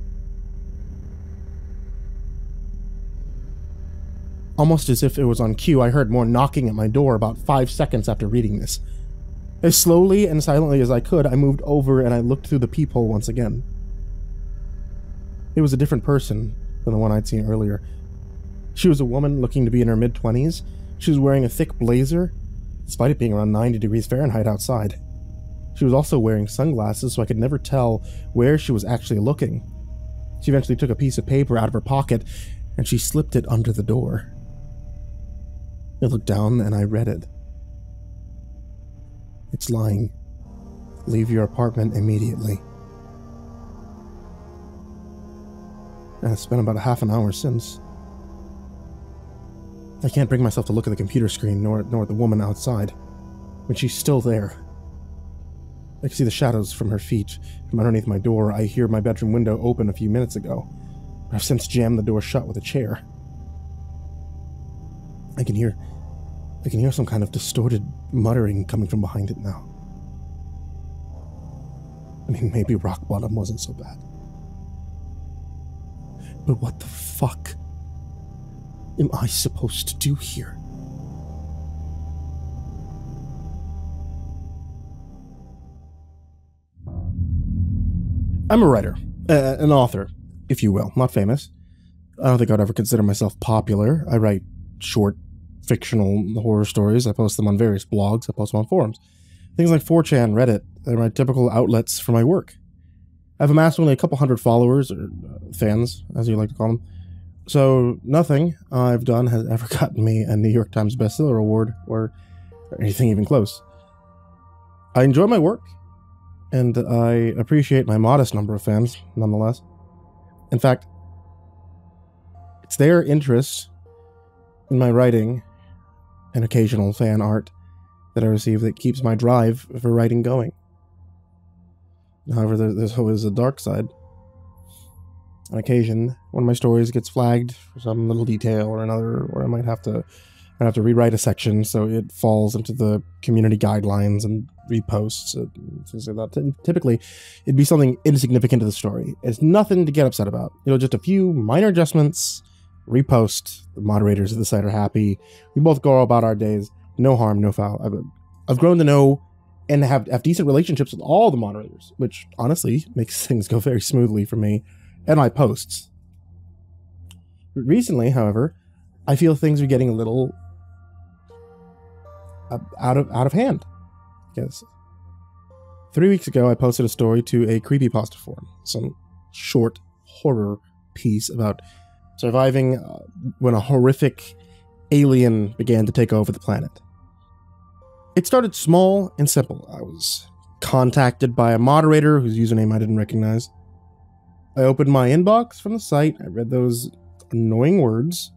A: Almost as if it was on cue, I heard more knocking at my door about 5 seconds after reading this. As slowly and silently as I could, I moved over and I looked through the peephole once again. It was a different person than the one I'd seen earlier. She was a woman looking to be in her mid-20s. She was wearing a thick blazer, despite it being around 90 degrees Fahrenheit outside. She was also wearing sunglasses, so I could never tell where she was actually looking. She eventually took a piece of paper out of her pocket, and she slipped it under the door. I looked down and I read it. It's lying. Leave your apartment immediately. And it's been about a half an hour since. I can't bring myself to look at the computer screen nor at the woman outside, when she's still there. I can see the shadows from her feet from underneath my door. I hear my bedroom window open a few minutes ago. I've since jammed the door shut with a chair. I can hear some kind of distorted muttering coming from behind it now. I mean, maybe rock bottom wasn't so bad. But what the fuck am I supposed to do here? I'm a writer, an author, if you will, not famous. I don't think I'd ever consider myself popular. I write short, fictional horror stories. I post them on various blogs. I post them on forums. Things like 4chan, Reddit, they're my typical outlets for my work. I've amassed only a couple hundred followers, or fans, as you like to call them. So nothing I've done has ever gotten me a New York Times bestseller award, or anything even close. I enjoy my work, and I appreciate my modest number of fans, nonetheless. In fact, it's their interest in my writing and occasional fan art that I receive that keeps my drive for writing going. However, there's always a dark side. On occasion, one of my stories gets flagged for some little detail or another, or I might have to rewrite a section so it falls into the community guidelines and reposts, things like that. Typically, it'd be something insignificant to the story. It's nothing to get upset about. Just a few minor adjustments, repost, the moderators of the site are happy, we both go about our days, no harm, no foul. I've grown to know and have decent relationships with all the moderators, which honestly makes things go very smoothly for me and my posts. Recently, however, I feel things are getting a little out of hand, I guess. 3 weeks ago, I posted a story to a Creepypasta forum, some short horror piece about surviving when a horrific alien began to take over the planet. It started small and simple. I was contacted by a moderator whose username I didn't recognize. I opened my inbox from the site. I read those annoying words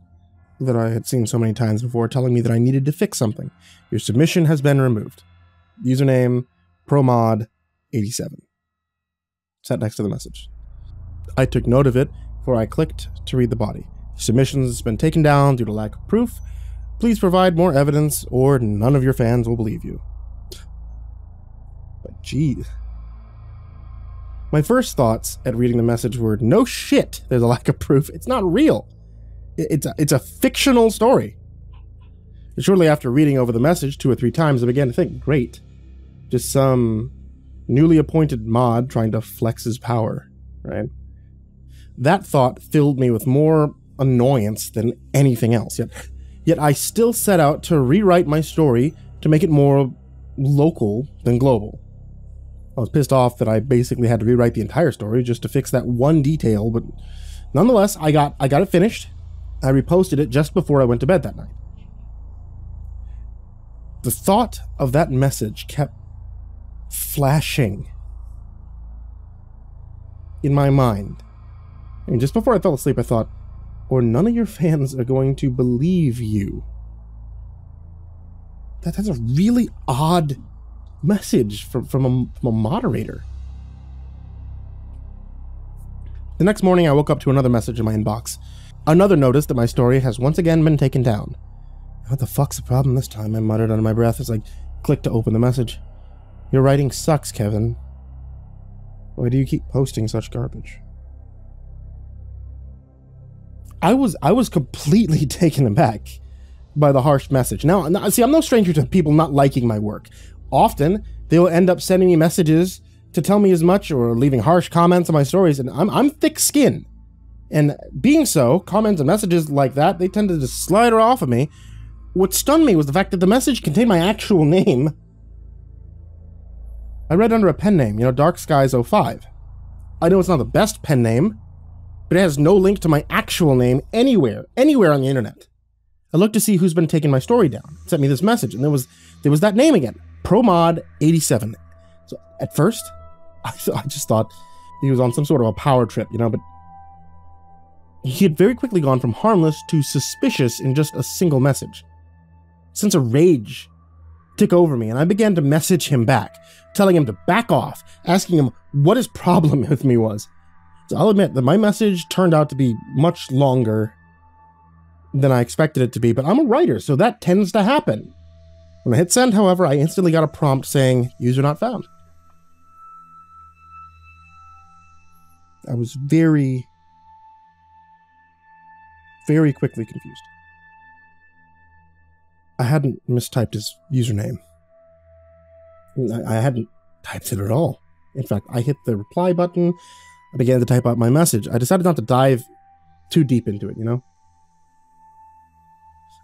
A: that I had seen so many times before telling me that I needed to fix something. Your submission has been removed. Username, ProMod87. Sat next to the message. I took note of it before I clicked to read the body. Submission has been taken down due to lack of proof. Please provide more evidence or none of your fans will believe you. But gee. My first thoughts at reading the message were, no shit, there's a lack of proof. It's not real. It's a fictional story. Shortly after reading over the message 2 or 3 times, I began to think, great. Just some newly appointed mod trying to flex his power, right? That thought filled me with more annoyance than anything else. Yet I still set out to rewrite my story to make it more local than global. I was pissed off that I basically had to rewrite the entire story just to fix that one detail, but Nonetheless, I got it finished. I reposted it just before I went to bed that night. The thought of that message kept flashing in my mind. And just before I fell asleep, I thought, or none of your fans are going to believe you. That's a really odd message from a moderator. The next morning, I woke up to another message in my inbox. Another notice that my story has once again been taken down. What the fuck's the problem this time? I muttered under my breath as I clicked to open the message. Your writing sucks, Kevin. Why do you keep posting such garbage? I was completely taken aback by the harsh message. Now, see, I'm no stranger to people not liking my work. Often, they will end up sending me messages to tell me as much or leaving harsh comments on my stories, and I'm thick-skinned. And being so, comments and messages like that, they tend to just slide off of me. What stunned me was the fact that the message contained my actual name. I read under a pen name, Dark Skies 05. I know it's not the best pen name, but it has no link to my actual name anywhere on the internet. I looked to see who's been taking my story down. It sent me this message, and there was that name again, ProMod87. So at first, I just thought he was on some sort of a power trip, but he had very quickly gone from harmless to suspicious in just a single message. A sense of rage took over me, and I began to message him back, telling him to back off, asking him what his problem with me was. So I'll admit that my message turned out to be much longer than I expected it to be, but I'm a writer, so that tends to happen. When I hit send, however, I instantly got a prompt saying, user not found. I was very, very quickly confused. I hadn't mistyped his username. I hadn't typed it at all. In fact, I hit the reply button. I began to type out my message. I decided not to dive too deep into it,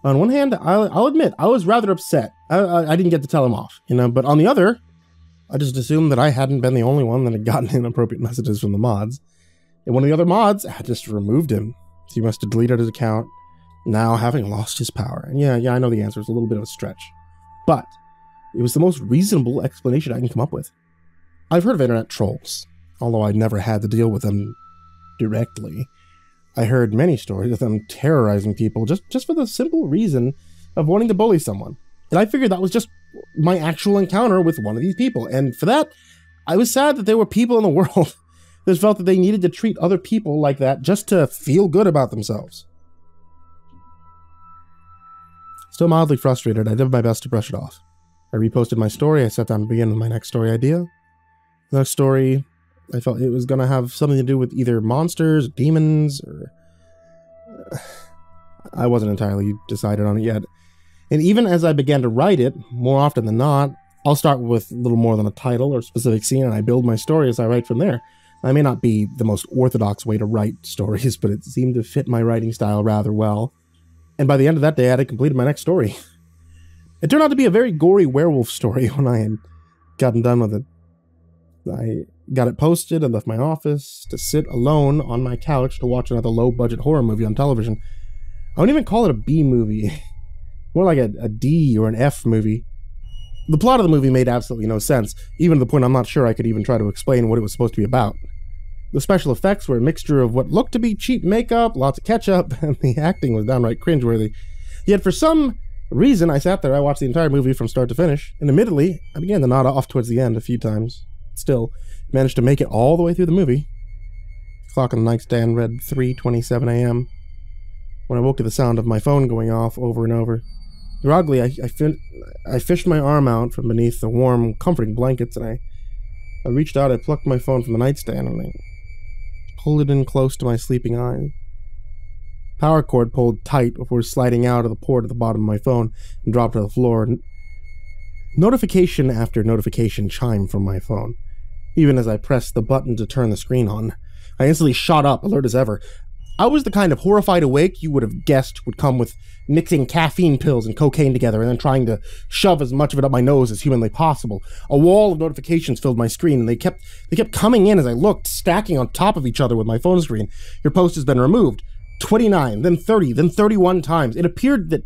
A: On one hand, I'll admit, I was rather upset. I didn't get to tell him off, but on the other, I just assumed that I hadn't been the only one that had gotten inappropriate messages from the mods. And one of the other mods had just removed him. So he must have deleted his account, now having lost his power. And yeah, I know the answer is a little bit of a stretch. But it was the most reasonable explanation I can come up with. I've heard of internet trolls, although I'd never had to deal with them directly. I heard many stories of them terrorizing people just for the simple reason of wanting to bully someone. And I figured that was just my actual encounter with one of these people. And for that, I was sad that there were people in the world that felt that they needed to treat other people like that just to feel good about themselves. Still mildly frustrated, I did my best to brush it off. I reposted my story, I sat down to begin with my next story idea. The next story, I felt it was going to have something to do with either monsters, demons, or... I wasn't entirely decided on it yet. And even as I began to write it, more often than not, I'll start with a little more than a title or specific scene, and I build my story as I write from there. I may not be the most orthodox way to write stories, but it seemed to fit my writing style rather well. And by the end of that day, I had completed my next story. It turned out to be a very gory werewolf story when I had gotten done with it. I got it posted and left my office to sit alone on my couch to watch another low-budget horror movie on television. I wouldn't even call it a B movie. More like a D or an F movie. The plot of the movie made absolutely no sense, even to the point I'm not sure I could even try to explain what it was supposed to be about. The special effects were a mixture of what looked to be cheap makeup, lots of ketchup, and the acting was downright cringeworthy. Yet for some reason, I sat there, I watched the entire movie from start to finish, and admittedly, I began to nod off towards the end a few times. Still, managed to make it all the way through the movie. The clock on the nightstand read 3:27 a.m. when I woke to the sound of my phone going off over and over. Groggily, I fished my arm out from beneath the warm, comforting blankets, and I reached out, I plucked my phone from the nightstand, and I pulled it in close to my sleeping eyes. Power cord pulled tight before sliding out of the port at the bottom of my phone and dropped to the floor. Notification after notification chimed from my phone. Even as I pressed the button to turn the screen on, I instantly shot up, alert as ever. I was the kind of horrified awake you would have guessed would come with mixing caffeine pills and cocaine together and then trying to shove as much of it up my nose as humanly possible. A wall of notifications filled my screen, and they kept coming in as I looked, stacking on top of each other with my phone screen. Your post has been removed. 29, then 30, then 31 times. It appeared that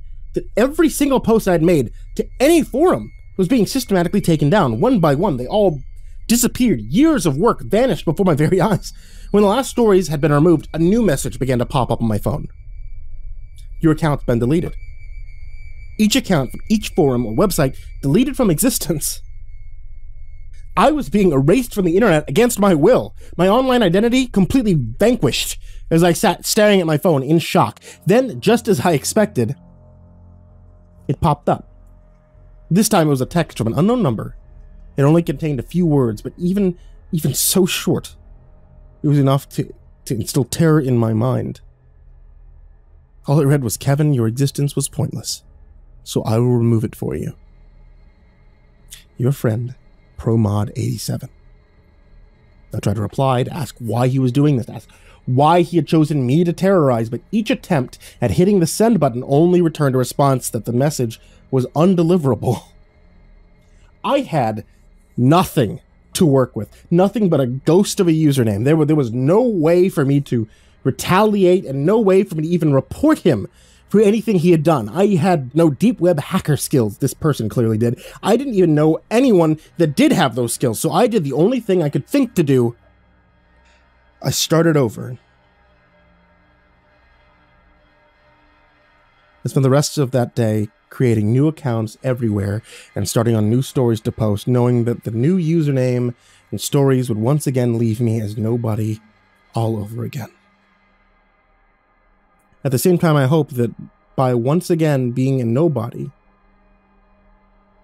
A: every single post I had made to any forum was being systematically taken down, one by one. They all disappeared. Years of work vanished before my very eyes. When the last stories had been removed, a new message began to pop up on my phone. Your account's been deleted. Each account from each forum or website deleted from existence. I was being erased from the internet against my will. My online identity completely vanquished as I sat staring at my phone in shock. Then, just as I expected, it popped up. This time it was a text from an unknown number. It only contained a few words, but even so short, it was enough to instill terror in my mind. All it read was, "Kevin, your existence was pointless, so I will remove it for you. Your friend, ProMod87. I tried to reply, to ask why he was doing this, to ask why he had chosen me to terrorize, but each attempt at hitting the send button only returned a response that the message was undeliverable. I had nothing to work with, nothing but a ghost of a username. There was no way for me to retaliate and no way for me to even report him for anything he had done. I had no deep web hacker skills. This person clearly did. I didn't even know anyone that did have those skills, so I did the only thing I could think to do. I started over. I spent the rest of that day creating new accounts everywhere and starting on new stories to post, knowing that the new username and stories would once again leave me as nobody all over again. At the same time, I hoped that by once again being a nobody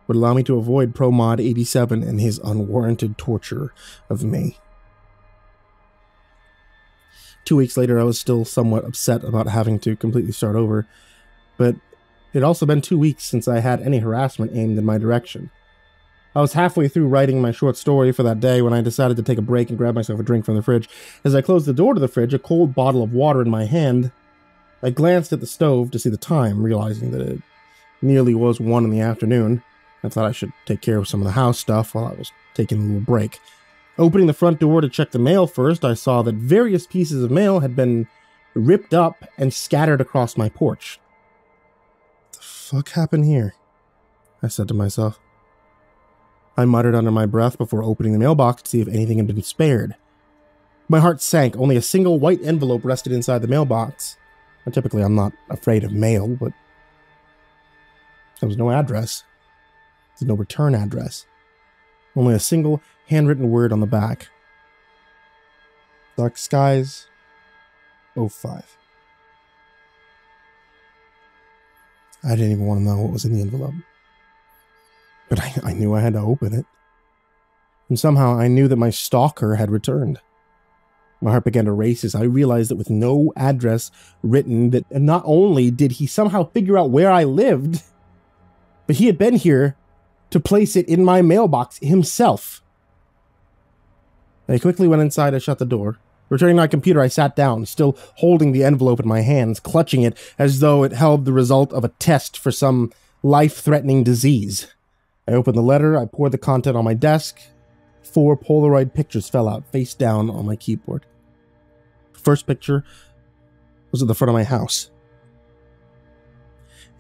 A: would allow me to avoid ProMod87 and his unwarranted torture of me. 2 weeks later, I was still somewhat upset about having to completely start over, but it had also been 2 weeks since I had any harassment aimed in my direction. I was halfway through writing my short story for that day when I decided to take a break and grab myself a drink from the fridge. As I closed the door to the fridge, a cold bottle of water in my hand, I glanced at the stove to see the time, realizing that it nearly was 1 in the afternoon. I thought I should take care of some of the house stuff while I was taking a little break. Opening the front door to check the mail first, I saw that various pieces of mail had been ripped up and scattered across my porch. What the fuck happened here? I said to myself. I muttered under my breath before opening the mailbox to see if anything had been spared. My heart sank. Only a single white envelope rested inside the mailbox. And typically I'm not afraid of mail, but there was no address. There's no return address. Only a single handwritten word on the back. Dark Skies, 05. I didn't even want to know what was in the envelope. But I knew I had to open it. And somehow I knew that my stalker had returned. My heart began to race as I realized that with no address written, that not only did he somehow figure out where I lived, but he had been here to place it in my mailbox himself. I quickly went inside and shut the door. Returning to my computer, I sat down, still holding the envelope in my hands, clutching it as though it held the result of a test for some life-threatening disease. I opened the letter, I poured the content on my desk. 4 Polaroid pictures fell out face down on my keyboard. The first picture was at the front of my house.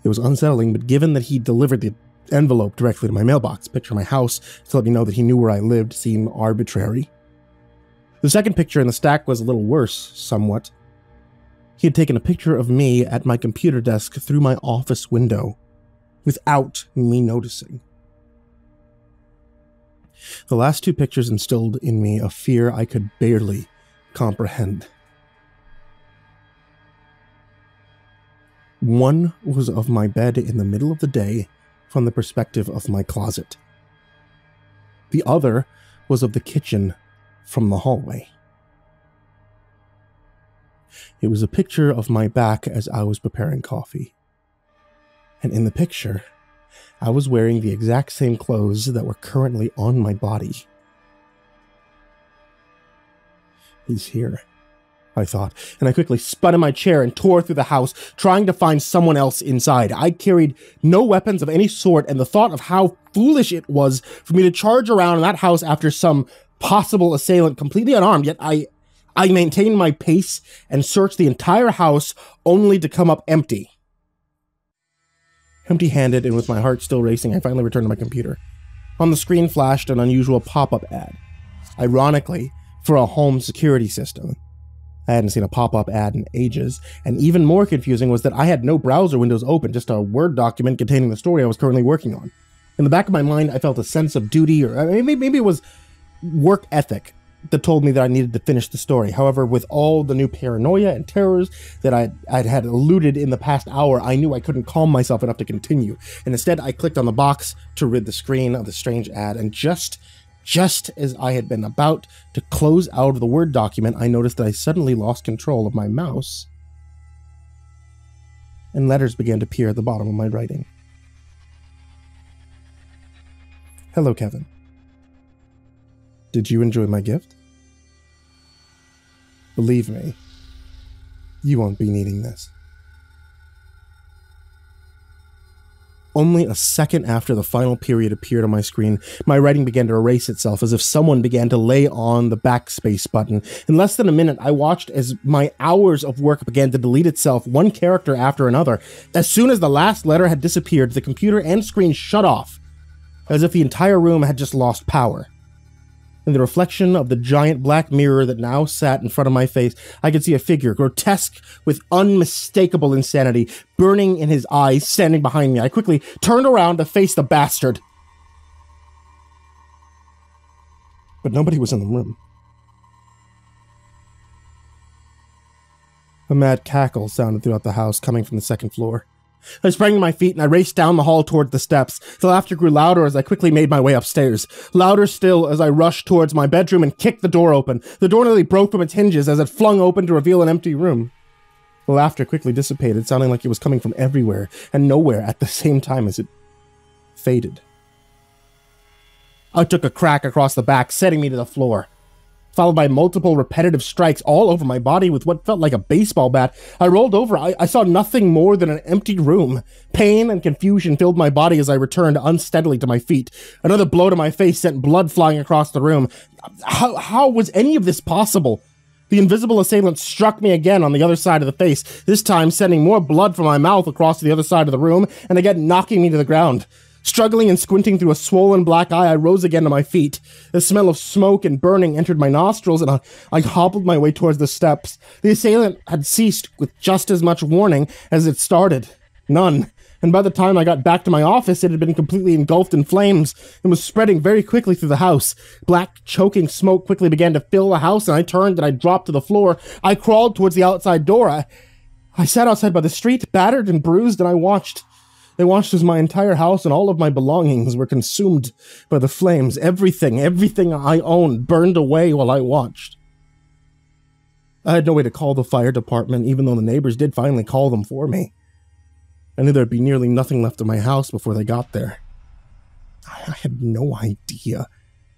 A: It was unsettling, but given that he delivered the envelope directly to my mailbox, picture of my house to let me know that he knew where I lived seemed arbitrary. The second picture in the stack was a little worse, somewhat. He had taken a picture of me at my computer desk through my office window, without me noticing. The last 2 pictures instilled in me a fear I could barely comprehend. One was of my bed in the middle of the day from the perspective of my closet. The other was of the kitchen from the hallway. It was a picture of my back as I was preparing coffee. And in the picture, I was wearing the exact same clothes that were currently on my body. He's here. I thought, and I quickly spun in my chair and tore through the house, trying to find someone else inside. I carried no weapons of any sort, and the thought of how foolish it was for me to charge around in that house after some possible assailant completely unarmed, yet I maintained my pace and searched the entire house only to come up empty. Empty-handed and with my heart still racing, I finally returned to my computer. On the screen flashed an unusual pop-up ad. Ironically, for a home security system. I hadn't seen a pop-up ad in ages, and even more confusing was that I had no browser windows open, just a Word document containing the story I was currently working on. In the back of my mind, I felt a sense of duty, or maybe it was work ethic that told me that I needed to finish the story. However, with all the new paranoia and terrors that I'd had eluded in the past hour, I knew I couldn't calm myself enough to continue, and instead I clicked on the box to rid the screen of the strange ad, and just as I had been about to close out of the Word document, I noticed that I suddenly lost control of my mouse, and letters began to appear at the bottom of my writing. Hello, Kevin. Did you enjoy my gift? Believe me, you won't be needing this. Only a second after the final period appeared on my screen, my writing began to erase itself as if someone began to lay on the backspace button. In less than a minute, I watched as my hours of work began to delete itself, one character after another. As soon as the last letter had disappeared, the computer and screen shut off, as if the entire room had just lost power. In the reflection of the giant black mirror that now sat in front of my face, I could see a figure, grotesque with unmistakable insanity, burning in his eyes, standing behind me. I quickly turned around to face the bastard. But nobody was in the room. A mad cackle sounded throughout the house, coming from the second floor. I sprang to my feet and I raced down the hall toward the steps. The laughter grew louder as I quickly made my way upstairs. Louder still as I rushed towards my bedroom and kicked the door open. The door nearly broke from its hinges as it flung open to reveal an empty room. The laughter quickly dissipated, sounding like it was coming from everywhere and nowhere at the same time as it faded. I took a crack across the back, setting me to the floor. Followed by multiple repetitive strikes all over my body with what felt like a baseball bat. I rolled over. I saw nothing more than an empty room. Pain and confusion filled my body as I returned unsteadily to my feet. Another blow to my face sent blood flying across the room. How was any of this possible? The invisible assailant struck me again on the other side of the face, this time sending more blood from my mouth across to the other side of the room, and again knocking me to the ground. Struggling and squinting through a swollen black eye, I rose again to my feet. The smell of smoke and burning entered my nostrils, and I hobbled my way towards the steps. The assailant had ceased with just as much warning as it started. None. And by the time I got back to my office, it had been completely engulfed in flames and was spreading very quickly through the house. Black, choking smoke quickly began to fill the house, and I turned and I dropped to the floor. I crawled towards the outside door. I sat outside by the street, battered and bruised, and I watched. I watched as my entire house and all of my belongings were consumed by the flames. Everything I owned burned away while I watched. I had no way to call the fire department, even though the neighbors did finally call them for me. I knew there'd be nearly nothing left of my house before they got there. I had no idea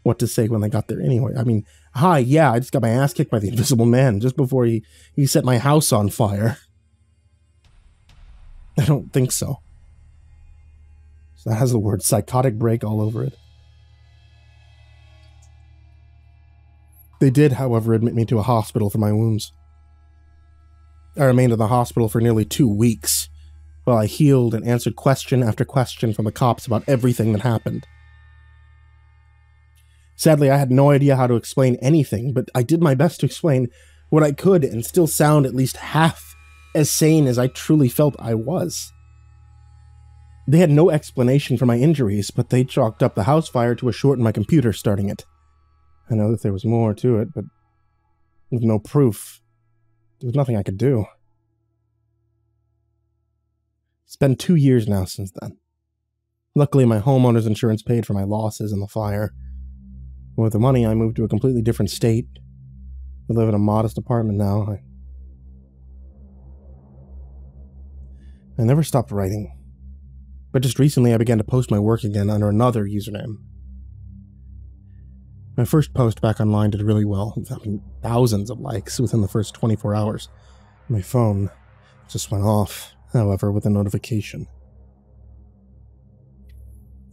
A: what to say when they got there anyway. I mean, hi, yeah, I just got my ass kicked by the Invisible Man just before he set my house on fire. I don't think so. That has the word psychotic break all over it. They did, however, admit me to a hospital for my wounds. I remained in the hospital for nearly 2 weeks, while I healed and answered question after question from the cops about everything that happened. Sadly, I had no idea how to explain anything, but I did my best to explain what I could and still sound at least half as sane as I truly felt I was. They had no explanation for my injuries, but they chalked up the house fire to a short in my computer starting it. I know that there was more to it, but with no proof, there was nothing I could do. It's been 2 years now since then. Luckily, my homeowner's insurance paid for my losses in the fire. With the money, I moved to a completely different state. I live in a modest apartment now. I never stopped writing. But just recently I began to post my work again under another username. My first post back online did really well, thousands of likes within the first 24 hours. My phone just went off, however, with a notification.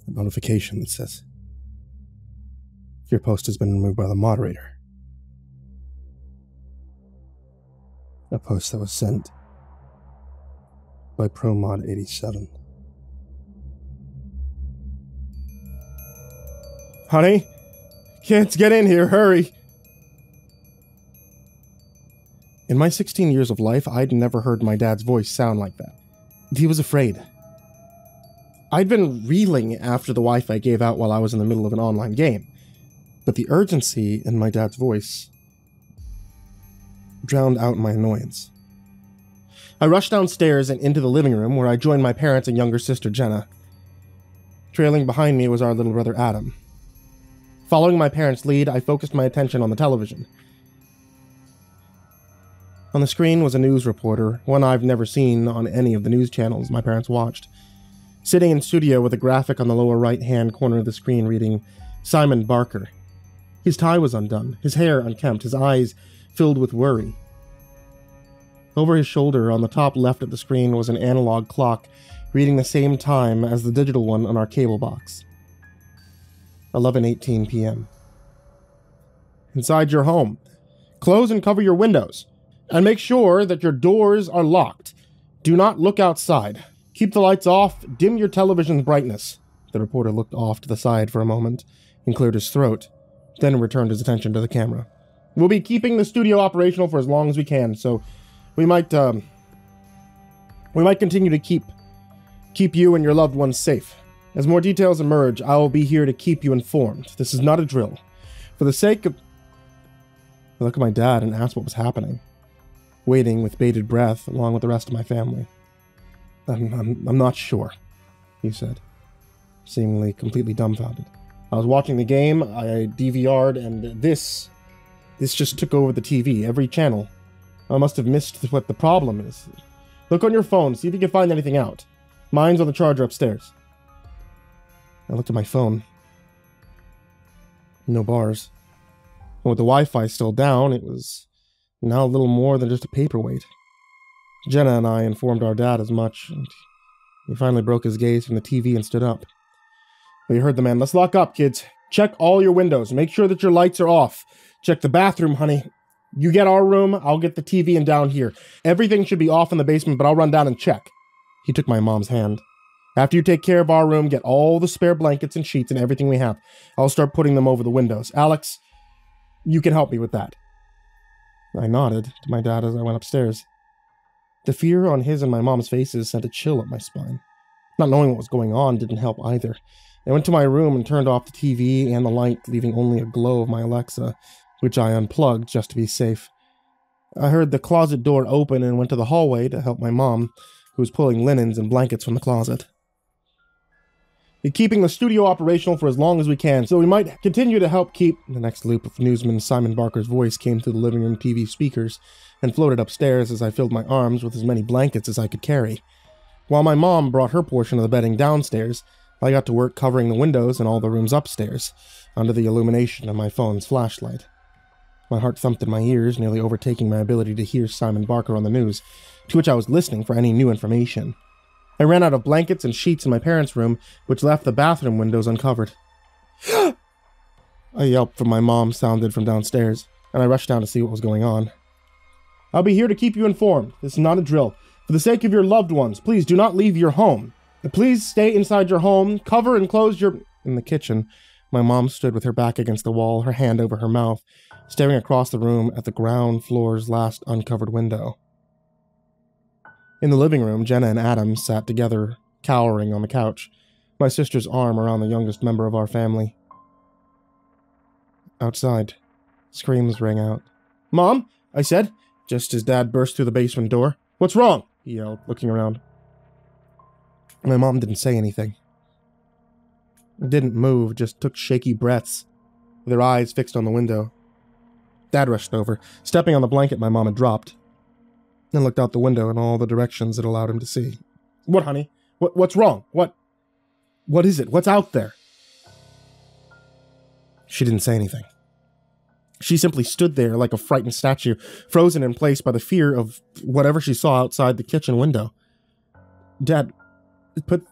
A: A notification that says, "Your post has been removed by the moderator." A post that was sent by ProMod87. "Honey, kids, get in here, hurry!" In my 16 years of life, I'd never heard my dad's voice sound like that. He was afraid. I'd been reeling after the Wi-Fi gave out while I was in the middle of an online game, but the urgency in my dad's voice drowned out my annoyance. I rushed downstairs and into the living room, where I joined my parents and younger sister Jenna. Trailing behind me was our little brother Adam. Following my parents' lead, I focused my attention on the television. On the screen was a news reporter, one I've never seen on any of the news channels my parents watched, sitting in studio with a graphic on the lower right-hand corner of the screen reading, "Simon Barker." His tie was undone, his hair unkempt, his eyes filled with worry. Over his shoulder, on the top left of the screen, was an analog clock reading the same time as the digital one on our cable box. 11:18 p.m. "Inside your home. Close and cover your windows. And make sure that your doors are locked. Do not look outside. Keep the lights off. Dim your television's brightness." The reporter looked off to the side for a moment and cleared his throat, then returned his attention to the camera. "We'll be keeping the studio operational for as long as we can, so we might continue to keep you and your loved ones safe. As more details emerge, I will be here to keep you informed. This is not a drill. For the sake of..." I looked at my dad and asked what was happening, waiting with bated breath along with the rest of my family. I'm not sure," he said, seemingly completely dumbfounded. "I was watching the game, I DVR'd, and this just took over the TV, every channel. I must have missed what the problem is. Look on your phone, see if you can find anything out. Mine's on the charger upstairs." I looked at my phone. No bars. And with the Wi-Fi still down, it was now a little more than just a paperweight. Jenna and I informed our dad as much, and he finally broke his gaze from the TV and stood up. We heard the man. "Let's lock up, kids. Check all your windows. Make sure that your lights are off. Check the bathroom, honey. You get our room, I'll get the TV and down here. Everything should be off in the basement, but I'll run down and check." He took my mom's hand. "After you take care of our room, get all the spare blankets and sheets and everything we have. I'll start putting them over the windows. Alex, you can help me with that." I nodded to my dad as I went upstairs. The fear on his and my mom's faces sent a chill up my spine. Not knowing what was going on didn't help either. I went to my room and turned off the TV and the light, leaving only a glow of my Alexa, which I unplugged just to be safe. I heard the closet door open and went to the hallway to help my mom, who was pulling linens and blankets from the closet. "We're keeping the studio operational for as long as we can, so we might continue to help keep..." The next loop of newsman Simon Barker's voice came through the living room TV speakers and floated upstairs as I filled my arms with as many blankets as I could carry. While my mom brought her portion of the bedding downstairs, I got to work covering the windows in all the rooms upstairs, under the illumination of my phone's flashlight. My heart thumped in my ears, nearly overtaking my ability to hear Simon Barker on the news, to which I was listening for any new information. I ran out of blankets and sheets in my parents' room, which left the bathroom windows uncovered. A yelp from my mom sounded from downstairs, and I rushed down to see what was going on. "I'll be here to keep you informed. This is not a drill. For the sake of your loved ones, please do not leave your home. Please stay inside your home. Cover and close your..." In the kitchen, my mom stood with her back against the wall, her hand over her mouth, staring across the room at the ground floor's last uncovered window. In the living room, Jenna and Adam sat together, cowering on the couch, my sister's arm around the youngest member of our family. Outside, screams rang out. "Mom," I said, just as Dad burst through the basement door. "What's wrong?" he yelled, looking around. My mom didn't say anything. Didn't move, just took shaky breaths, with her eyes fixed on the window. Dad rushed over, stepping on the blanket my mom had dropped, and looked out the window in all the directions it allowed him to see. "What, honey? What's wrong? What is it? What's out there?" She didn't say anything. She simply stood there like a frightened statue, frozen in place by the fear of whatever she saw outside the kitchen window. "Dad, put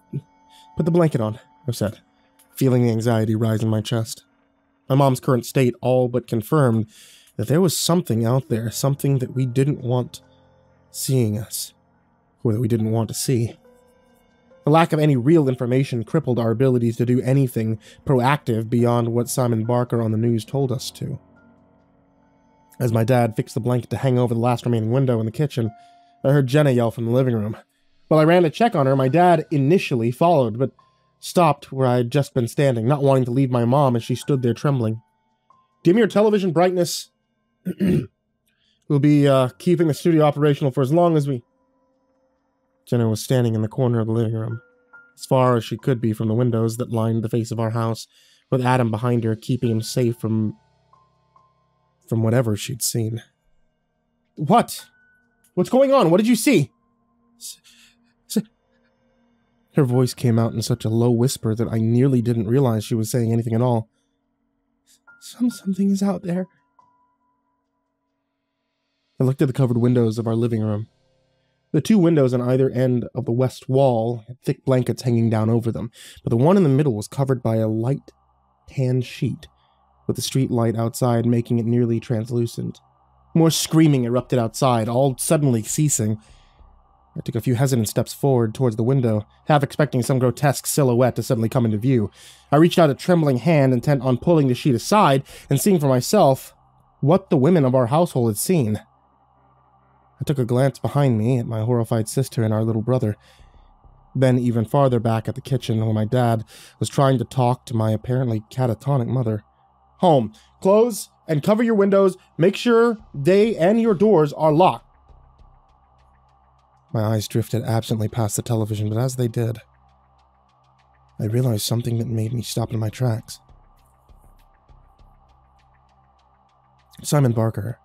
A: the blanket on," I said, feeling the anxiety rise in my chest. My mom's current state all but confirmed that there was something out there, something that we didn't want seeing us, or that we didn't want to see. The lack of any real information crippled our abilities to do anything proactive beyond what Simon Barker on the news told us to. As my dad fixed the blanket to hang over the last remaining window in the kitchen, I heard Jenna yell from the living room. While I ran to check on her, my dad initially followed, but stopped where I had just been standing, not wanting to leave my mom as she stood there trembling. "Dim your television brightness. We'll be keeping the studio operational for as long as we..." Jenna was standing in the corner of the living room, as far as she could be from the windows that lined the face of our house, with Adam behind her, keeping him safe from whatever she'd seen. "What? What's going on? What did you see?" Her voice came out in such a low whisper that I nearly didn't realize she was saying anything at all. Something is out there." I looked at the covered windows of our living room. The two windows on either end of the west wall had thick blankets hanging down over them, but the one in the middle was covered by a light tan sheet, with the street light outside making it nearly translucent. More screaming erupted outside, all suddenly ceasing. I took a few hesitant steps forward towards the window, half expecting some grotesque silhouette to suddenly come into view. I reached out a trembling hand, intent on pulling the sheet aside and seeing for myself what the women of our household had seen. I took a glance behind me at my horrified sister and our little brother, then even farther back at the kitchen where my dad was trying to talk to my apparently catatonic mother. "Home, close and cover your windows. Make sure they and your doors are locked." My eyes drifted absently past the television, but as they did, I realized something that made me stop in my tracks. Simon Barker,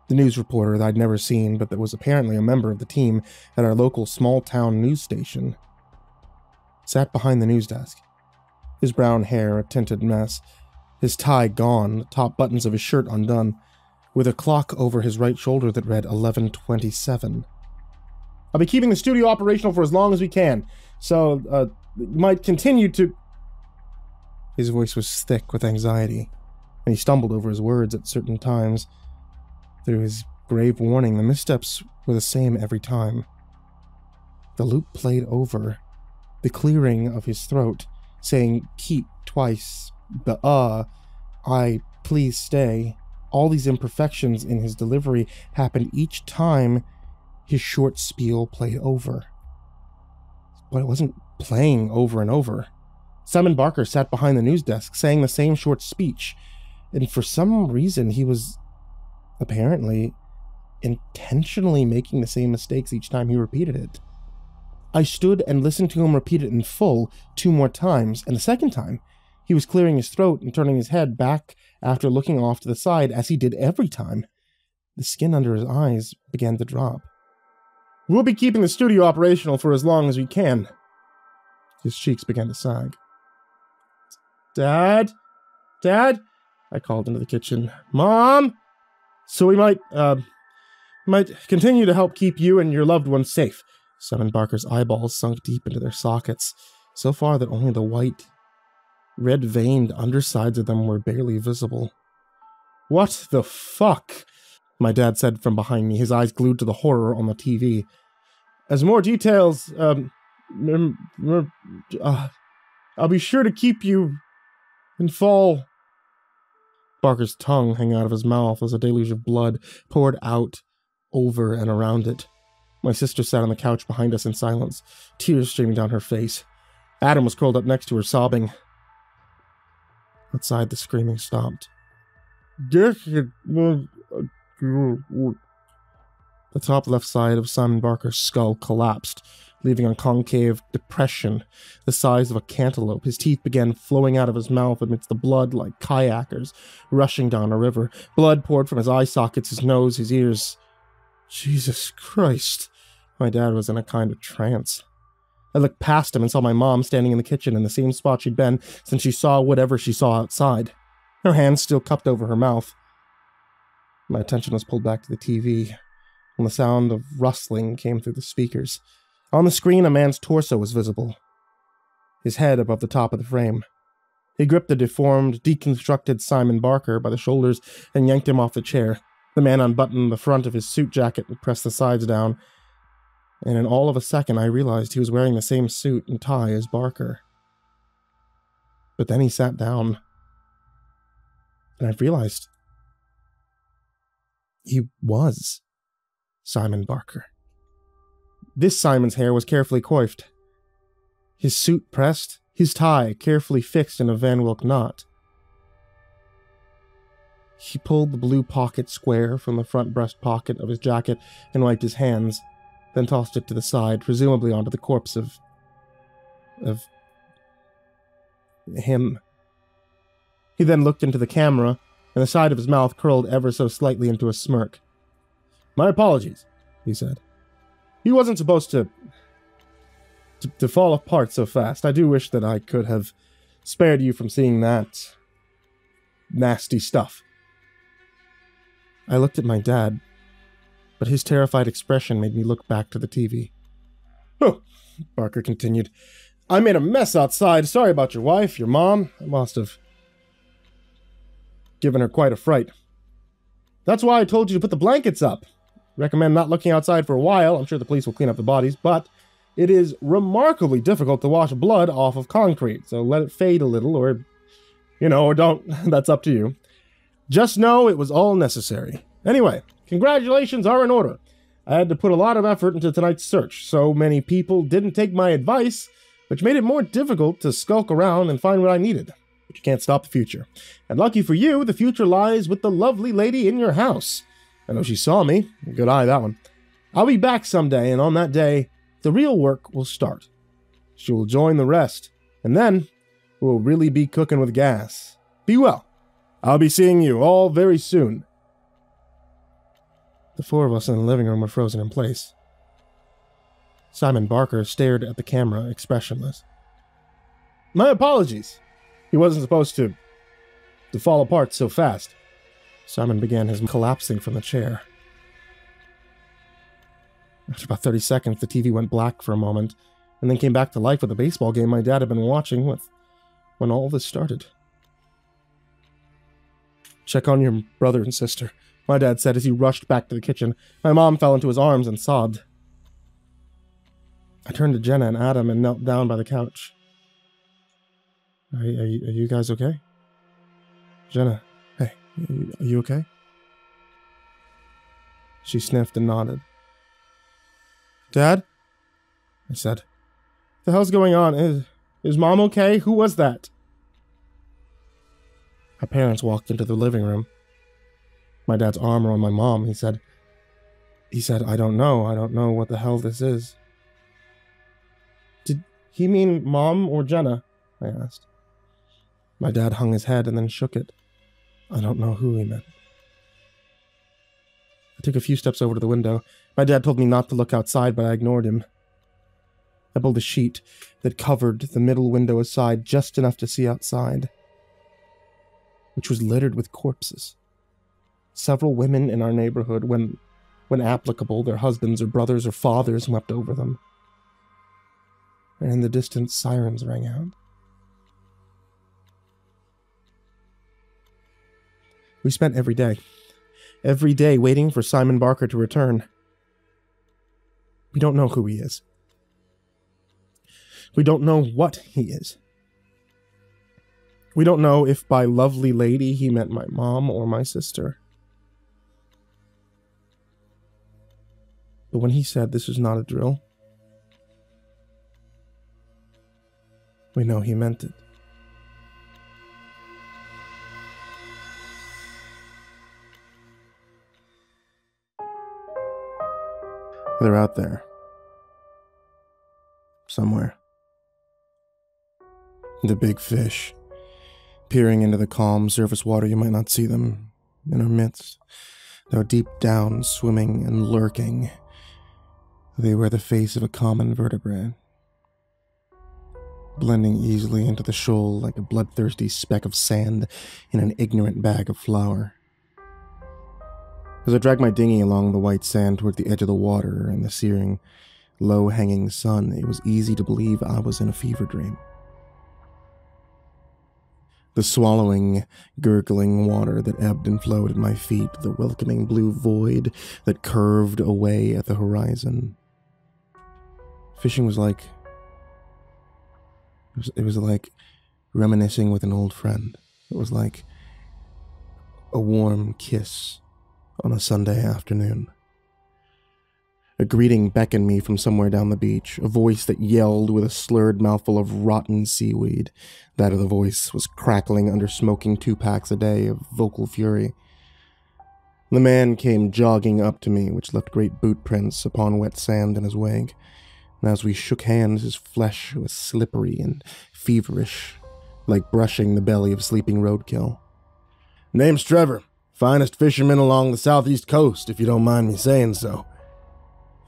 A: the news reporter that I'd never seen but that was apparently a member of the team at our local small-town news station, sat behind the news desk, his brown hair a tinted mess, his tie gone, the top buttons of his shirt undone, with a clock over his right shoulder that read 11:27. "I'll be keeping the studio operational for as long as we can, so, might continue to..." His voice was thick with anxiety, and he stumbled over his words at certain times. Through his grave warning, the missteps were the same every time. The loop played over, the clearing of his throat, saying "keep" twice, the "I, please stay." All these imperfections in his delivery happened each time his short spiel played over. But it wasn't playing over and over. Simon Barker sat behind the news desk, saying the same short speech, and for some reason he was apparently intentionally making the same mistakes each time he repeated it. I stood and listened to him repeat it in full 2 more times, and the second time, he was clearing his throat and turning his head back after looking off to the side, as he did every time. The skin under his eyes began to drop. "We'll be keeping the studio operational for as long as we can." His cheeks began to sag. "Dad? Dad?" I called into the kitchen. "Mom? So we might continue to help keep you and your loved ones safe." Simon Barker's eyeballs sunk deep into their sockets, so far that only the white, red-veined undersides of them were barely visible. "What the fuck?" my dad said from behind me, his eyes glued to the horror on the TV. "As more details, I'll be sure to keep you in fall." Barker's tongue hung out of his mouth as a deluge of blood poured out over and around it. My sister sat on the couch behind us in silence, tears streaming down her face. Adam was curled up next to her, sobbing. Outside, the screaming stopped. The top left side of Simon Barker's skull collapsed, leaving a concave depression the size of a cantaloupe. His teeth began flowing out of his mouth amidst the blood like kayakers rushing down a river. Blood poured from his eye sockets, his nose, his ears. Jesus Christ. My dad was in a kind of trance. I looked past him and saw my mom standing in the kitchen in the same spot she'd been since she saw whatever she saw outside. her hands still cupped over her mouth. My attention was pulled back to the TV, and the sound of rustling came through the speakers. On the screen, a man's torso was visible, his head above the top of the frame. He gripped the deformed, deconstructed Simon Barker by the shoulders and yanked him off the chair. The man unbuttoned the front of his suit jacket and pressed the sides down, and in all of a second I realized he was wearing the same suit and tie as Barker. But then he sat down, and I realized he was Simon Barker. This Simon's hair was carefully coiffed, his suit pressed, his tie carefully fixed in a Van Wilk knot. He pulled the blue pocket square from the front breast pocket of his jacket and wiped his hands, then tossed it to the side, presumably onto the corpse of him. He then looked into the camera, and the side of his mouth curled ever so slightly into a smirk. "My apologies," he said. "He wasn't supposed to fall apart so fast. I do wish that I could have spared you from seeing that nasty stuff." I looked at my dad, but his terrified expression made me look back to the TV. "Oh," Barker continued, "I made a mess outside. Sorry about your wife, your mom. I must have given her quite a fright. That's why I told you to put the blankets up. Recommend not looking outside for a while. I'm sure the police will clean up the bodies, but it is remarkably difficult to wash blood off of concrete, so let it fade a little, or don't. That's up to you. Just know it was all necessary. Anyway, congratulations are in order. I had to put a lot of effort into tonight's search. So many people didn't take my advice, which made it more difficult to skulk around and find what I needed. But you can't stop the future. And lucky for you, the future lies with the lovely lady in your house. I know she saw me. Good eye, that one. I'll be back someday, and on that day, the real work will start. She will join the rest, and then we'll really be cooking with gas. Be well. I'll be seeing you all very soon." The four of us in the living room were frozen in place. Simon Barker stared at the camera, expressionless. "My apologies. He wasn't supposed to fall apart so fast." Simon began his collapsing from the chair. After about 30 seconds, the TV went black for a moment, and then came back to life with a baseball game my dad had been watching when all this started. "Check on your brother and sister," my dad said as he rushed back to the kitchen. My mom fell into his arms and sobbed. I turned to Jenna and Adam and knelt down by the couch. Are you guys okay? Jenna, hey, are you okay? She sniffed and nodded. "Dad?" I said. "What the hell's going on? Is Mom okay? Who was that?" My parents walked into the living room. My dad's arm around my mom. He said, I don't know. I don't know what the hell this is." "Did he mean Mom or Jenna?" I asked. My dad hung his head and then shook it. "I don't know who he meant." I took a few steps over to the window. My dad told me not to look outside, but I ignored him. I pulled a sheet that covered the middle window aside just enough to see outside, which was littered with corpses. Several women in our neighborhood, when applicable, their husbands or brothers or fathers wept over them. And in the distance, sirens rang out. We spent every day waiting for Simon Barker to return. We don't know who he is. We don't know what he is. We don't know if by lovely lady he meant my mom or my sister. But when he said this is not a drill, we know he meant it. They're out there. Somewhere. The big fish. Peering into the calm surface water, you might not see them in our midst. Though deep down, swimming and lurking, they wear the face of a common vertebrate. blending easily into the shoal like a bloodthirsty speck of sand in an ignorant bag of flour. As I dragged my dinghy along the white sand toward the edge of the water and the searing, low-hanging sun, it was easy to believe I was in a fever dream. The swallowing, gurgling water that ebbed and flowed at my feet, the welcoming blue void that curved away at the horizon. Fishing was like... It was like reminiscing with an old friend. It was like a warm kiss on a Sunday afternoon. A greeting beckoned me from somewhere down the beach, a voice that yelled with a slurred mouthful of rotten seaweed. That of the voice was crackling under smoking 2 packs a day of vocal fury. The man came jogging up to me, which left great boot prints upon wet sand in his wake, and as we shook hands, his flesh was slippery and feverish, like brushing the belly of sleeping roadkill. "Name's Trevor. Finest fisherman along the southeast coast, if you don't mind me saying so."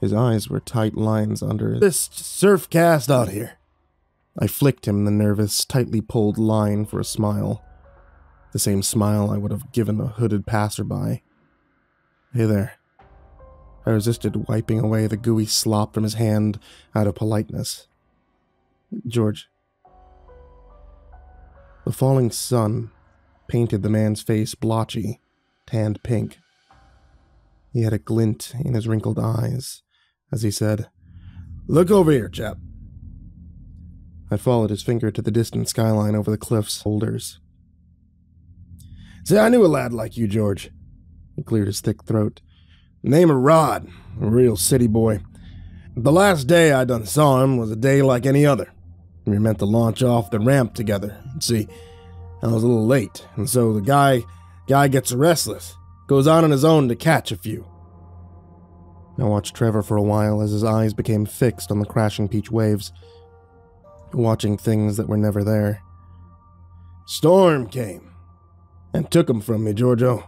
A: His eyes were tight lines under this surf cast out here. I flicked him the nervous, tightly pulled line for a smile. The same smile I would have given a hooded passerby. "Hey there." I resisted wiping away the gooey slop from his hand out of politeness. "George." The falling sun painted the man's face blotchy, tanned pink. He had a glint in his wrinkled eyes as he said, "Look over here, chap." I followed his finger to the distant skyline over the cliff's boulders. "Say, I knew a lad like you, George." He cleared his thick throat. "Name of Rod, a real city boy. The last day I done saw him was a day like any other. We were meant to launch off the ramp together. See, I was a little late, and so the guy gets restless, goes on his own to catch a few." I watched Trevor for a while as his eyes became fixed on the crashing beach waves, watching things that were never there. "Storm came and took him from me, Giorgio.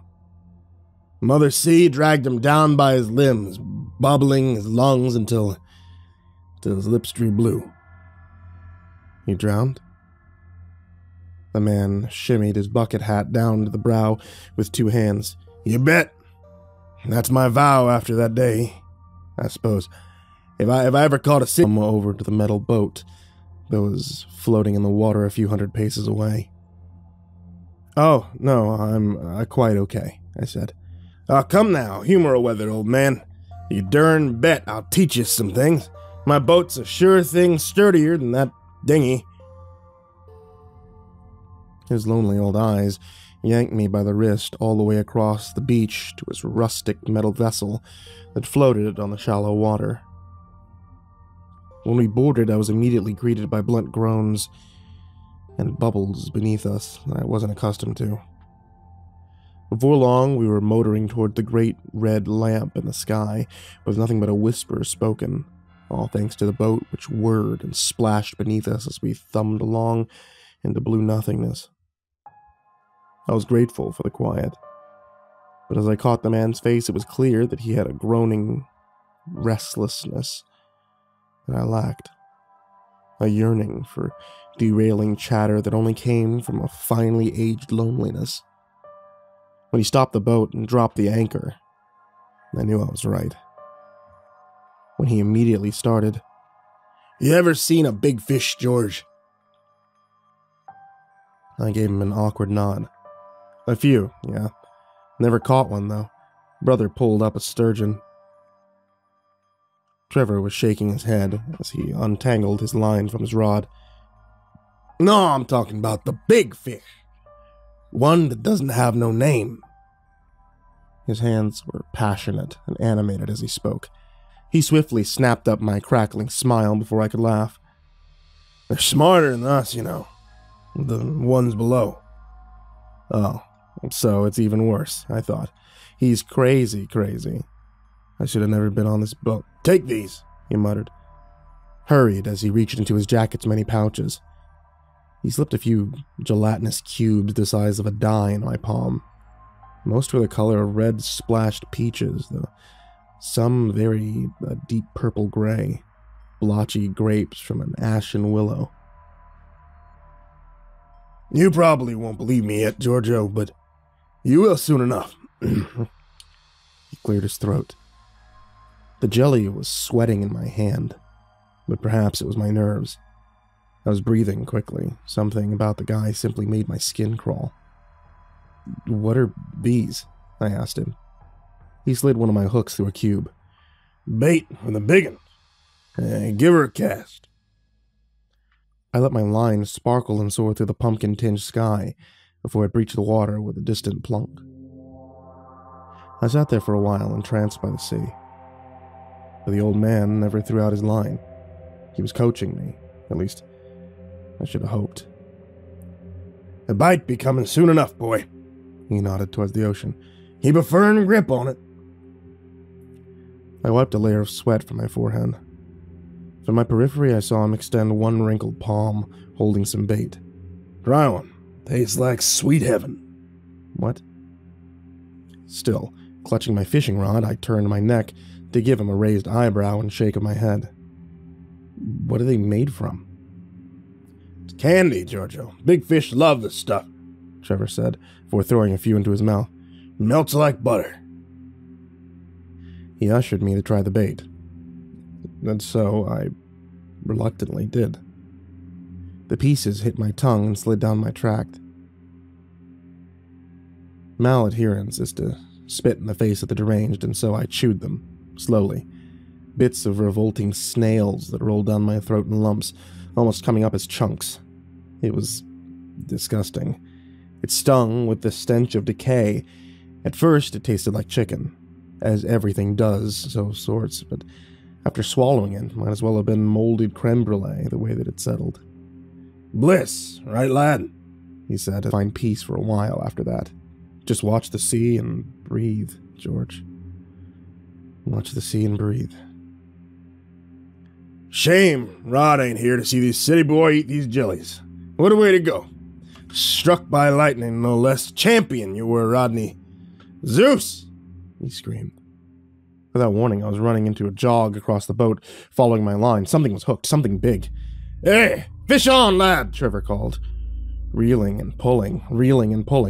A: Mother Sea dragged him down by his limbs, bubbling his lungs until his lips drew blue." "He drowned?" The man shimmied his bucket hat down to the brow with 2 hands. "You bet. That's my vow after that day, I suppose. If I ever caught a sea..." Over to the metal boat that was floating in the water a few hundred paces away. "Oh, no, I'm quite okay," I said. Come now, humor a weather, old man. You darn bet I'll teach you some things. My boat's a sure thing sturdier than that dinghy." His lonely old eyes yanked me by the wrist all the way across the beach to his rustic metal vessel that floated on the shallow water. When we boarded, I was immediately greeted by blunt groans and bubbles beneath us that I wasn't accustomed to. Before long, we were motoring toward the great red lamp in the sky, with nothing but a whisper spoken, all thanks to the boat which whirred and splashed beneath us as we thumbed along into blue nothingness. I was grateful for the quiet, but as I caught the man's face, it was clear that he had a groaning restlessness that I lacked, a yearning for derailing chatter that only came from a finely aged loneliness. When he stopped the boat and dropped the anchor, I knew I was right. When he immediately started, "You ever seen a big fish, George?" I gave him an awkward nod. "A few, yeah. Never caught one, though. Brother pulled up a sturgeon." Trevor was shaking his head as he untangled his line from his rod. "No, I'm talking about the big fish. One that doesn't have no name." His hands were passionate and animated as he spoke. He swiftly snapped up my crackling smile before I could laugh. "They're smarter than us, you know. The ones below." "Oh, so it's even worse," I thought. "He's crazy. I should have never been on this boat." "Take these," he muttered, hurried as he reached into his jacket's many pouches. He slipped a few gelatinous cubes the size of a die in my palm. Most were the color of red splashed peaches, though some very deep purple gray, blotchy grapes from an ashen willow. You probably won't believe me yet, Giorgio, but you will soon enough. He cleared his throat. The jelly was sweating in my hand, but perhaps it was my nerves. I was breathing quickly. Something about the guy simply made my skin crawl. What are these? I asked him. He slid one of my hooks through a cube. Bait for the big one. Give her a cast. I let my line sparkle and soar through the pumpkin-tinged sky before it breached the water with a distant plunk. I sat there for a while, entranced by the sea. But the old man never threw out his line. He was coaching me. At least, I should have hoped. The bite be coming soon enough, boy. He nodded towards the ocean. Keep a firm grip on it. I wiped a layer of sweat from my forehead. From my periphery, I saw him extend one wrinkled palm, holding some bait. Try one. Tastes like sweet heaven. What? Still, clutching my fishing rod, I turned my neck to give him a raised eyebrow and shake of my head. What are they made from? It's candy, Giorgio. Big fish love this stuff, Trevor said, before throwing a few into his mouth. Melts like butter. He ushered me to try the bait. And so I reluctantly did. The pieces hit my tongue and slid down my tract. Maladherence is to spit in the face of the deranged, and so I chewed them, slowly. Bits of revolting snails that rolled down my throat in lumps, almost coming up as chunks. It was disgusting. It stung with the stench of decay. At first, it tasted like chicken, as everything does, of sorts, but after swallowing it, might as well have been molded creme brulee, the way that it settled. Bliss, right, lad? He said, to find peace for a while after that. Just watch the sea and breathe, George. Watch the sea and breathe. Shame Rod ain't here to see this city boy eat these jellies. What a way to go. Struck by lightning, no less. Champion you were, Rodney. Zeus! He screamed. Without warning, I was running into a jog across the boat, following my line. Something was hooked, something big. Hey, fish on, lad, Trevor called. Reeling and pulling,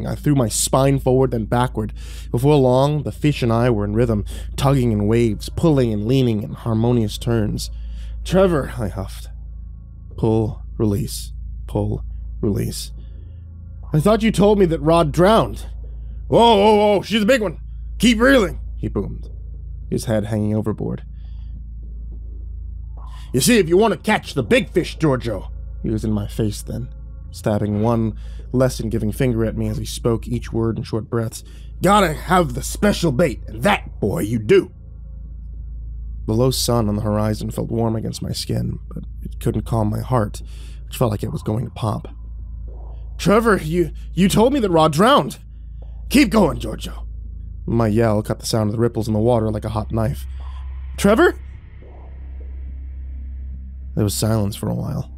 A: I threw my spine forward then backward. Before long, the fish and I were in rhythm, tugging in waves, pulling and leaning in harmonious turns. Trevor, I huffed. Pull, release, pull, release. I thought you told me that Rod drowned. Whoa, she's a big one. Keep reeling, he boomed, his head hanging overboard. You see, if you want to catch the big fish, Giorgio, he was in my face then, stabbing one lesson-giving finger at me as he spoke each word in short breaths. Gotta have the special bait, and that, boy, you do. The low sun on the horizon felt warm against my skin, but it couldn't calm my heart, which felt like it was going to pop. Trevor, you told me that Rod drowned. Keep going, Giorgio. My yell cut the sound of the ripples in the water like a hot knife. Trevor? There was silence for a while.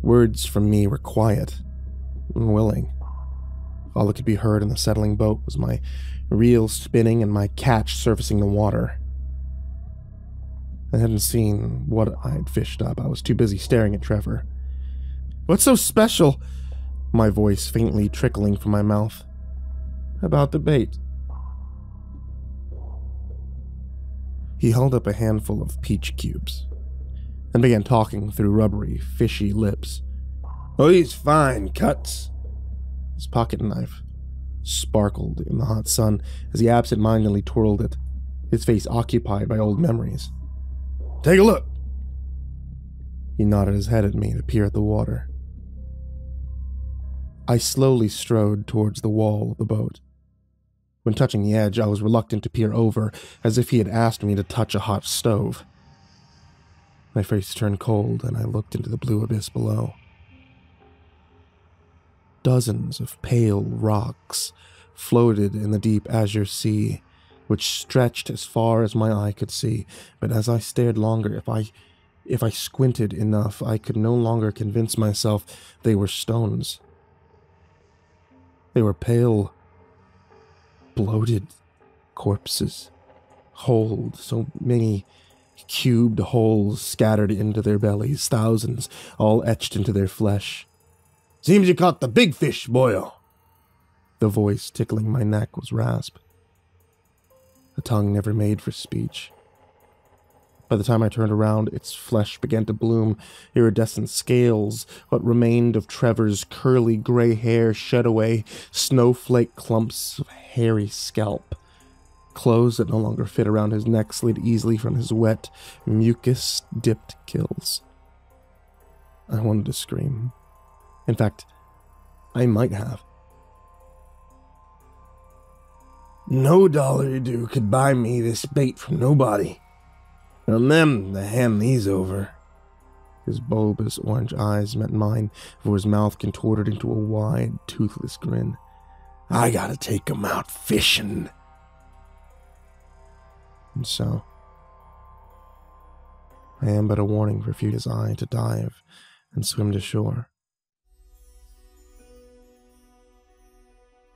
A: Words from me were quiet, unwilling. All that could be heard in the settling boat was my reel spinning and my catch surfacing the water. I hadn't seen what I'd fished up. I was too busy staring at Trevor. What's so special? My voice faintly trickling from my mouth. About the bait. He held up a handful of peach cubes and began talking through rubbery, fishy lips. Oh, these fine cuts. His pocket knife sparkled in the hot sun as he absent-mindedly twirled it, his face occupied by old memories. Take a look. He nodded his head at me to peer at the water. I slowly strode towards the wall of the boat. When touching the edge, I was reluctant to peer over, as if he had asked me to touch a hot stove. My face turned cold, and I looked into the blue abyss below. Dozens of pale rocks floated in the deep azure sea, which stretched as far as my eye could see, but as I stared longer, if I squinted enough, I could no longer convince myself they were stones. They were pale, bloated corpses, so many cubed holes scattered into their bellies, thousands all etched into their flesh. Seems you caught the big fish, boyo. The voice tickling my neck was rasp. A tongue never made for speech. By the time I turned around, its flesh began to bloom. Iridescent scales, what remained of Trevor's curly gray hair shed away, snowflake clumps of hairy scalp. Clothes that no longer fit around his neck slid easily from his wet, mucus-dipped gills. I wanted to scream. In fact, I might have. No dollar-a-do could buy me this bait from nobody. And them to hand these over. His bulbous orange eyes met mine, before his mouth contorted into a wide, toothless grin. I gotta take 'em out fishing. And so, I am but a warning for Fuda's eye to dive and swim to shore.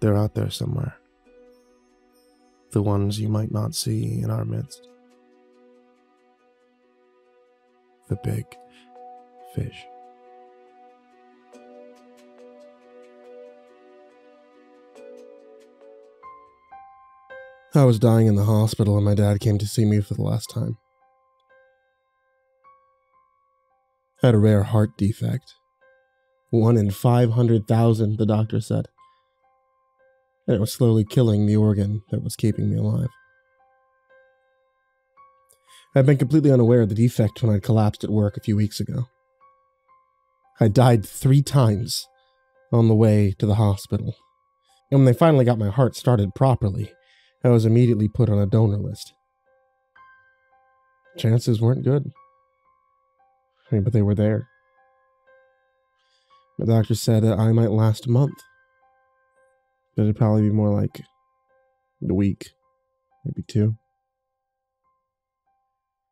A: They're out there somewhere. The ones you might not see in our midst. The big fish. I was dying in the hospital and my dad came to see me for the last time. I had a rare heart defect. 1 in 500,000, the doctor said. And it was slowly killing the organ that was keeping me alive. I had been completely unaware of the defect when I'd collapsed at work a few weeks ago. I died 3 times on the way to the hospital. And when they finally got my heart started properly, I was immediately put on a donor list. Chances weren't good. But they were there. The doctor said I might last a month. But it'd probably be more like a week, maybe 2.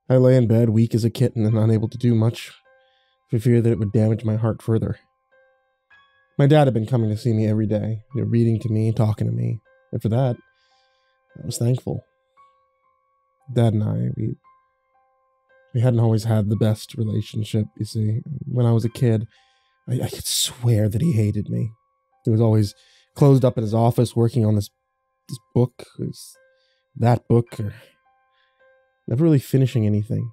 A: I lay in bed, weak as a kitten and unable to do much, for fear that it would damage my heart further. My dad had been coming to see me every day, reading to me, talking to me, and for that, I was thankful. Dad and I, we hadn't always had the best relationship, you see. When I was a kid, I could swear that he hated me. He was always closed up in his office working on this book, that book, or never really finishing anything.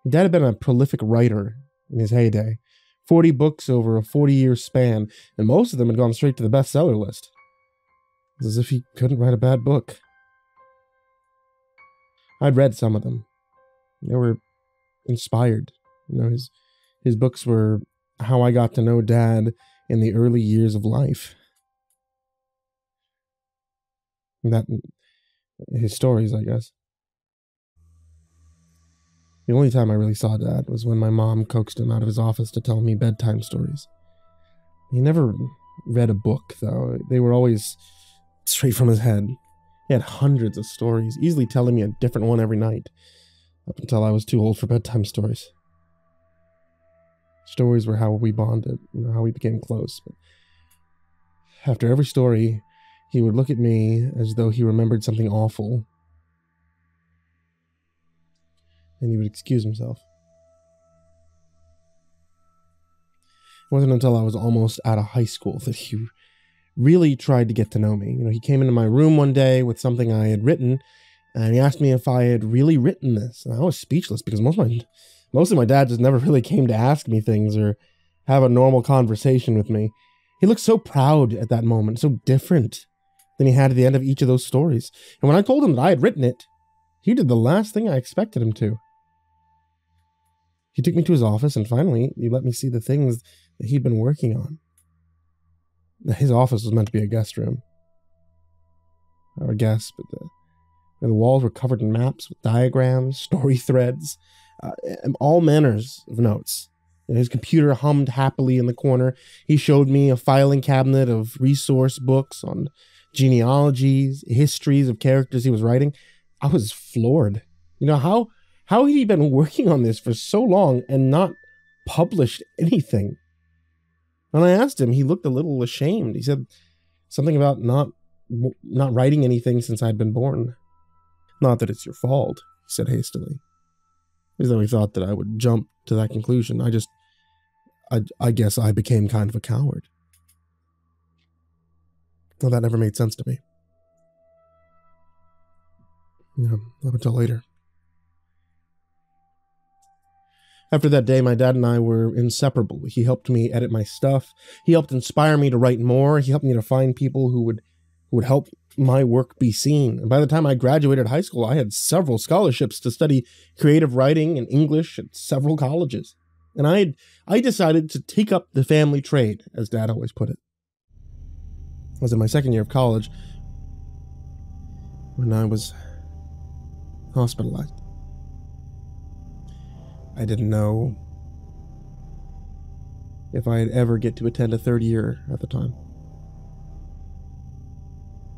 A: Dad had been a prolific writer in his heyday. 40 books over a 40-year span, and most of them had gone straight to the bestseller list. It was as if he couldn't write a bad book. I'd read some of them. They were inspired. His books were how I got to know Dad in the early years of life. His stories, I guess. The only time I really saw Dad was when my mom coaxed him out of his office to tell me bedtime stories. He never read a book, though. They were always straight from his head. He had hundreds of stories, easily telling me a different one every night, up until I was too old for bedtime stories. Stories were how we bonded, how we became close. But after every story, he would look at me as though he remembered something awful, and he would excuse himself. It wasn't until I was almost out of high school that he really tried to get to know me. He came into my room one day with something I had written, and he asked me if I had really written this. And I was speechless because mostly my dad just never really came to ask me things or have a normal conversation with me. He looked so proud at that moment, so different than he had at the end of each of those stories. And when I told him that I had written it, he did the last thing I expected him to. He took me to his office, and finally, he let me see the things that he'd been working on. His office was meant to be a guest room. I would guess, but the walls were covered in maps with diagrams, story threads, and all manners of notes. His computer hummed happily in the corner. He showed me a filing cabinet of resource books on genealogies, histories of characters he was writing. I was floored. How had he been working on this for so long and not published anything? When I asked him, he looked a little ashamed. He said something about not writing anything since I'd been born. Not that it's your fault, he said hastily. As though he thought that I would jump to that conclusion. I guess I became kind of a coward. Well, that never made sense to me. Up until later. After that day, my dad and I were inseparable. He helped me edit my stuff. He helped inspire me to write more. He helped me to find people who would help my work be seen. And by the time I graduated high school, I had several scholarships to study creative writing and English at several colleges. And I decided to take up the family trade, as Dad always put it. I was in my second year of college when I was hospitalized. I didn't know if I'd ever get to attend a third year at the time.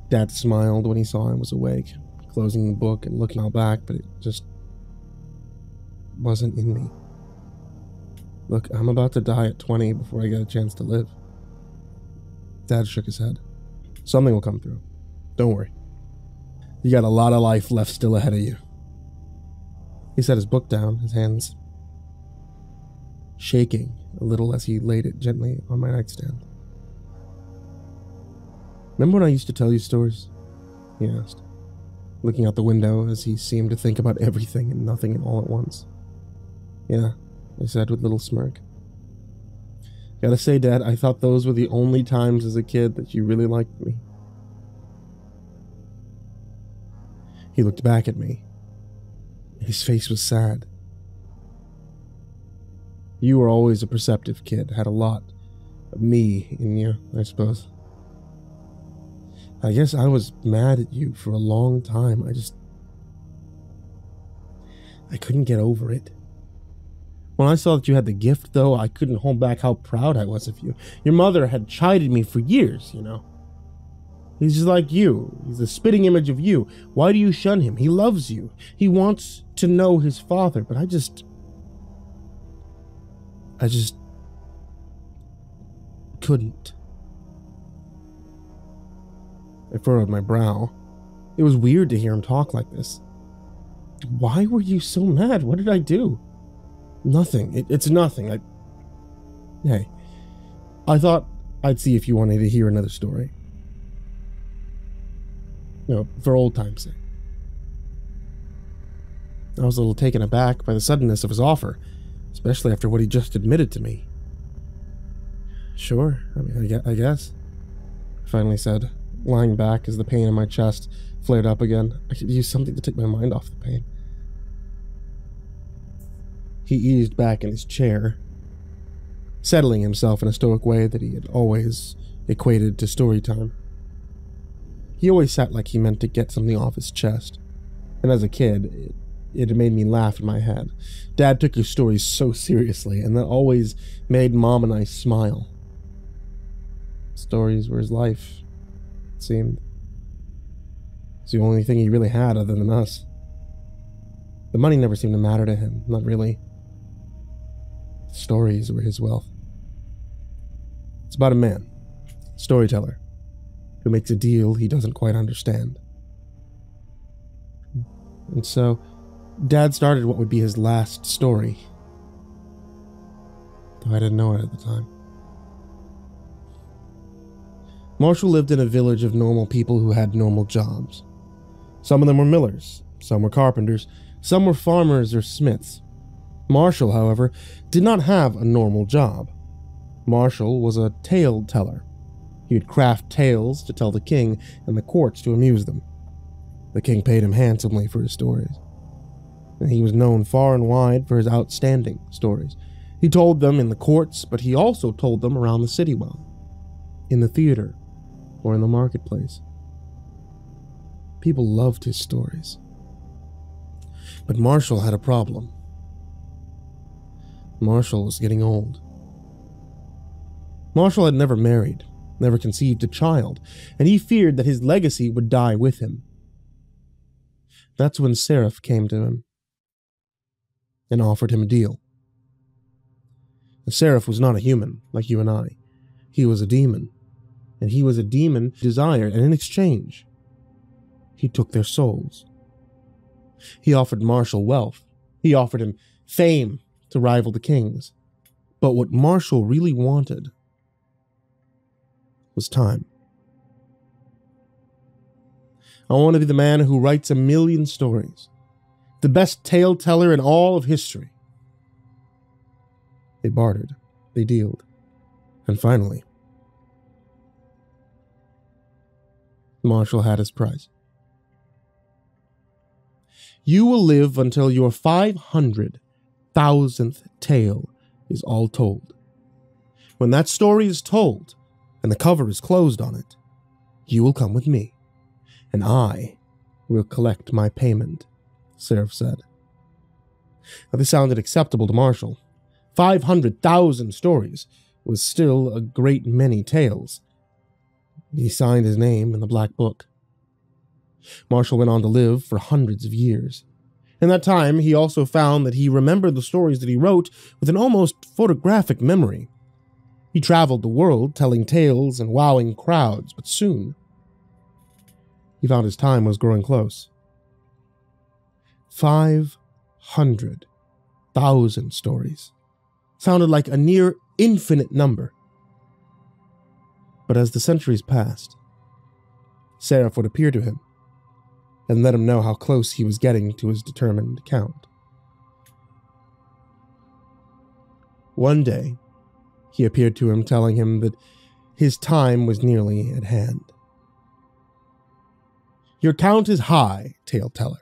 A: Dad smiled when he saw I was awake, closing the book and looking all back, but it just wasn't in me. Look, I'm about to die at 20 before I get a chance to live. Dad shook his head. Something will come through. Don't worry. You got a lot of life left still ahead of you. He set his book down, his hands shaking a little as he laid it gently on my nightstand. Remember when I used to tell you stories? He asked, looking out the window as he seemed to think about everything and nothing all at once. Yeah, I said with a little smirk. Gotta say, Dad, I thought those were the only times as a kid that you really liked me. He looked back at me. His face was sad. You were always a perceptive kid, had a lot of me in you, I suppose. I guess I was mad at you for a long time. I couldn't get over it. When I saw that you had the gift, though, I couldn't hold back how proud I was of you. Your mother had chided me for years, He's just like you. He's the spitting image of you. Why do you shun him? He loves you. He wants to know his father, but I just couldn't. I furrowed my brow. It was weird to hear him talk like this. Why were you so mad? What did I do? Nothing. It's nothing. Hey, I thought I'd see if you wanted to hear another story. For old time's sake. I was a little taken aback by the suddenness of his offer, especially after what he just admitted to me. Sure, I guess, I finally said, lying back as the pain in my chest flared up again. I could use something to take my mind off the pain. He eased back in his chair, settling himself in a stoic way that he had always equated to story time. He always sat like he meant to get something off his chest, and as a kid, it made me laugh in my head. Dad took his stories so seriously, and that always made Mom and I smile. Stories were his life, it seemed. It's the only thing he really had other than us. The money never seemed to matter to him, not really. Stories were his wealth. It's about a man, storyteller, who makes a deal he doesn't quite understand. And so, Dad started what would be his last story, though I didn't know it at the time. Marshall lived in a village of normal people who had normal jobs. Some of them were millers, some were carpenters, some were farmers or smiths. Marshall, however, did not have a normal job. Marshall was a tale teller. He would craft tales to tell the king and the courts to amuse them. The king paid him handsomely for his stories, and he was known far and wide for his outstanding stories. He told them in the courts, but he also told them around the city well, in the theater, or in the marketplace. People loved his stories. But Marshall had a problem. Marshall was getting old. Marshall had never married, never conceived a child, and he feared that his legacy would die with him. That's when Seraph came to him and offered him a deal. And Seraph was not a human like you and I. He was a demon, and he was a demon desired, and in exchange, he took their souls. He offered Marshall wealth. He offered him fame to rival the king's. But what Marshall really wanted was time. I want to be the man who writes 1,000,000 stories. The best tale teller in all of history. They bartered. They dealed. And finally, Marshall had his prize. You will live until your 500,000th tale is all told. When that story is told, and the cover is closed on it, you will come with me, and I will collect my payment, Seraph said. Now, this sounded acceptable to Marshall. 500,000 stories was still a great many tales. He signed his name in the black book. Marshall went on to live for hundreds of years. In that time, he also found that he remembered the stories that he wrote with an almost photographic memory. He traveled the world telling tales and wowing crowds, but soon he found his time was growing close. 500,000 stories sounded like a near infinite number. But as the centuries passed, Seraph would appear to him and let him know how close he was getting to his determined count. One day, he appeared to him telling him that his time was nearly at hand. Your count is high, tale teller,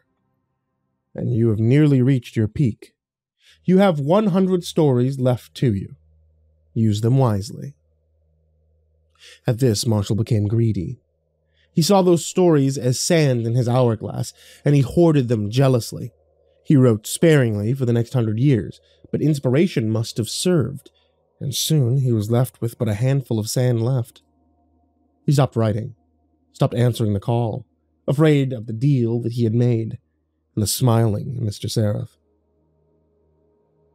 A: and you have nearly reached your peak. You have 100 stories left to you. Use them wisely. At this, Marshall became greedy. He saw those stories as sand in his hourglass, and he hoarded them jealously. He wrote sparingly for the next 100 years, but inspiration must have served, and soon he was left with but a handful of sand left. He stopped writing, stopped answering the call, afraid of the deal that he had made, and the smiling Mr. Seraph.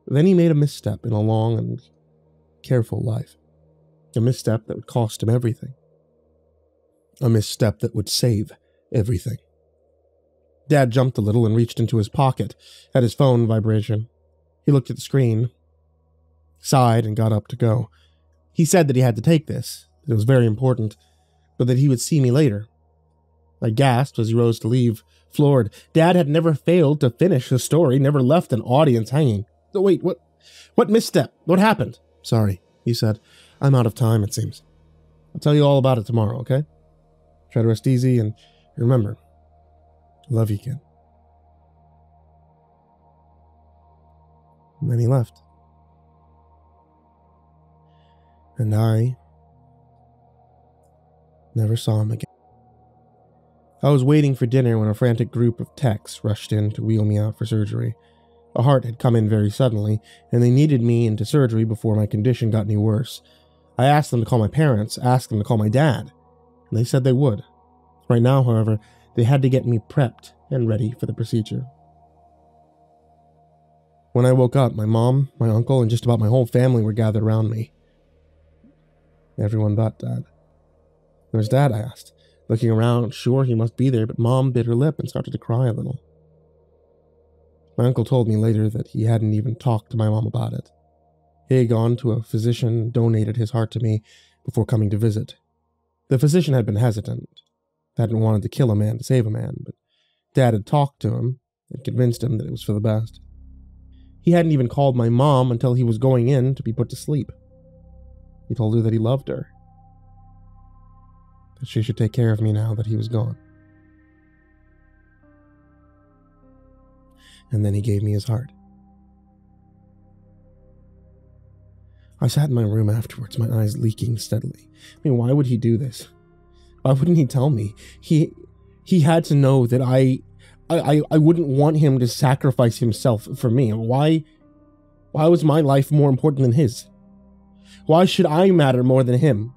A: Then he made a misstep in a long and careful life. A misstep that would cost him everything. A misstep that would save everything. Dad jumped a little and reached into his pocket at his phone vibration. He looked at the screen, sighed, and got up to go. He said that he had to take this, that it was very important, but that he would see me later. I gasped as he rose to leave, floored. Dad had never failed to finish a story, never left an audience hanging. Oh, wait, what misstep? What happened? Sorry, he said. I'm out of time, it seems. I'll tell you all about it tomorrow, okay? Try to rest easy, and remember, I love you, kid. And then he left. And I never saw him again. I was waiting for dinner when a frantic group of techs rushed in to wheel me out for surgery. A heart had come in very suddenly, and they needed me into surgery before my condition got any worse. I asked them to call my parents, asked them to call my dad, and they said they would. Right now, however, they had to get me prepped and ready for the procedure. When I woke up, my mom, my uncle, and just about my whole family were gathered around me. Everyone but Dad. Where's Dad? I asked. Looking around, sure, he must be there, but Mom bit her lip and started to cry a little. My uncle told me later that he hadn't even talked to my mom about it. He had gone to a physician and donated his heart to me before coming to visit. The physician had been hesitant, hadn't wanted to kill a man to save a man, but Dad had talked to him and convinced him that it was for the best. He hadn't even called my mom until he was going in to be put to sleep. He told her that he loved her, that she should take care of me now that he was gone. And then he gave me his heart. I sat in my room afterwards, my eyes leaking steadily. I mean, why would he do this? Why wouldn't he tell me? He had to know that I wouldn't want him to sacrifice himself for me. Why was my life more important than his? Why should I matter more than him?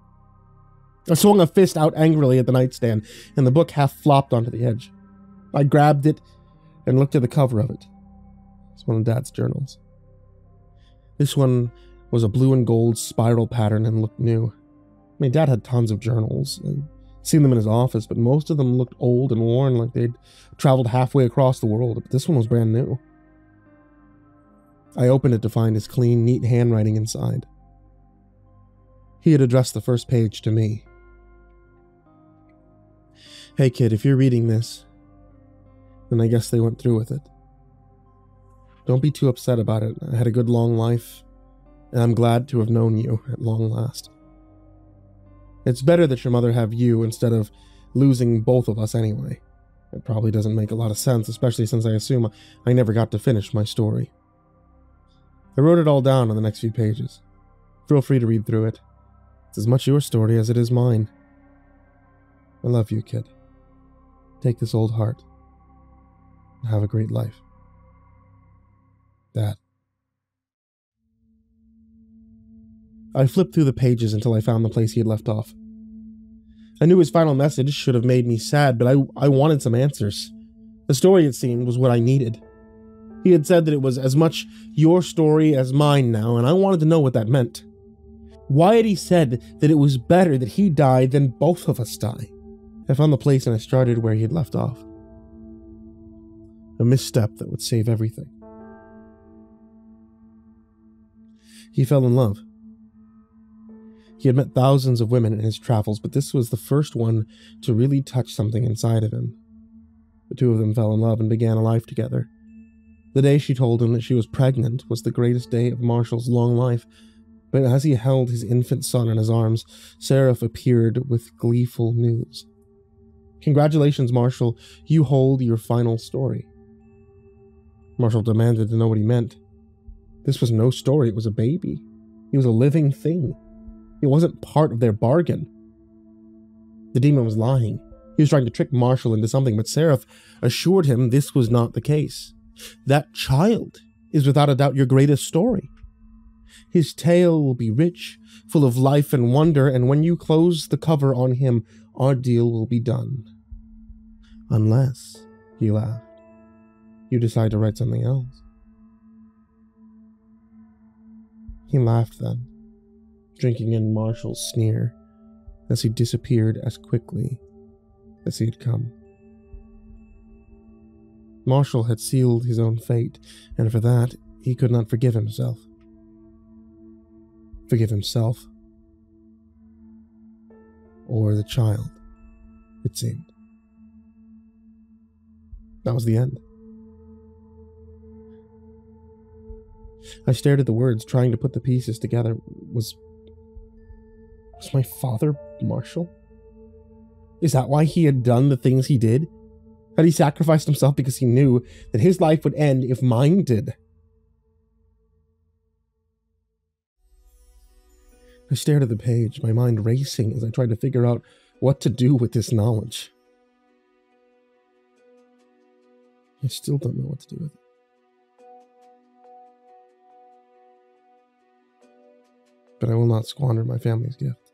A: I swung a fist out angrily at the nightstand, and the book half flopped onto the edge. I grabbed it and looked at the cover of it. It's one of Dad's journals. This one was a blue and gold spiral pattern and looked new. I mean, Dad had tons of journals, and seen them in his office, but most of them looked old and worn, like they'd traveled halfway across the world, but this one was brand new. I opened it to find his clean, neat handwriting inside. He had addressed the first page to me. Hey kid, if you're reading this, then I guess they went through with it. Don't be too upset about it. I had a good long life, and I'm glad to have known you at long last. It's better that your mother have you instead of losing both of us anyway. It probably doesn't make a lot of sense, especially since I assume I never got to finish my story. I wrote it all down on the next few pages. Feel free to read through it. It's as much your story as it is mine. I love you, kid. Take this old heart. And have a great life. Dad. I flipped through the pages until I found the place he had left off. I knew his final message should have made me sad, but I wanted some answers. The story, it seemed, was what I needed. He had said that it was as much your story as mine now, and I wanted to know what that meant. Why had he said that it was better that he died than both of us die? I found the place and I started where he had left off. A misstep that would save everything. He fell in love. He had met thousands of women in his travels, but this was the first one to really touch something inside of him. The two of them fell in love and began a life together. The day she told him that she was pregnant was the greatest day of Marshall's long life, but as he held his infant son in his arms, Seraph appeared with gleeful news. Congratulations, Marshall, you hold your final story. Marshall demanded to know what he meant. This was no story, it was a baby. He was a living thing. It wasn't part of their bargain. The demon was lying. He was trying to trick Marshall into something, but Seraph assured him this was not the case. That child is without a doubt your greatest story. His tale will be rich, full of life and wonder, and when you close the cover on him, our deal will be done. Unless, he laughed, you decide to write something else. He laughed then, drinking in Marshall's sneer, as he disappeared as quickly as he had come. Marshall had sealed his own fate, and for that, he could not forgive himself. Forgive himself. Or the child, it seemed. That was the end. I stared at the words, trying to put the pieces together. Was my father Marshall? Is that why he had done the things he did? Had he sacrificed himself because he knew that his life would end if mine did? I stared at the page, my mind racing as I tried to figure out what to do with this knowledge. I still don't know what to do with it. But I will not squander my family's gift.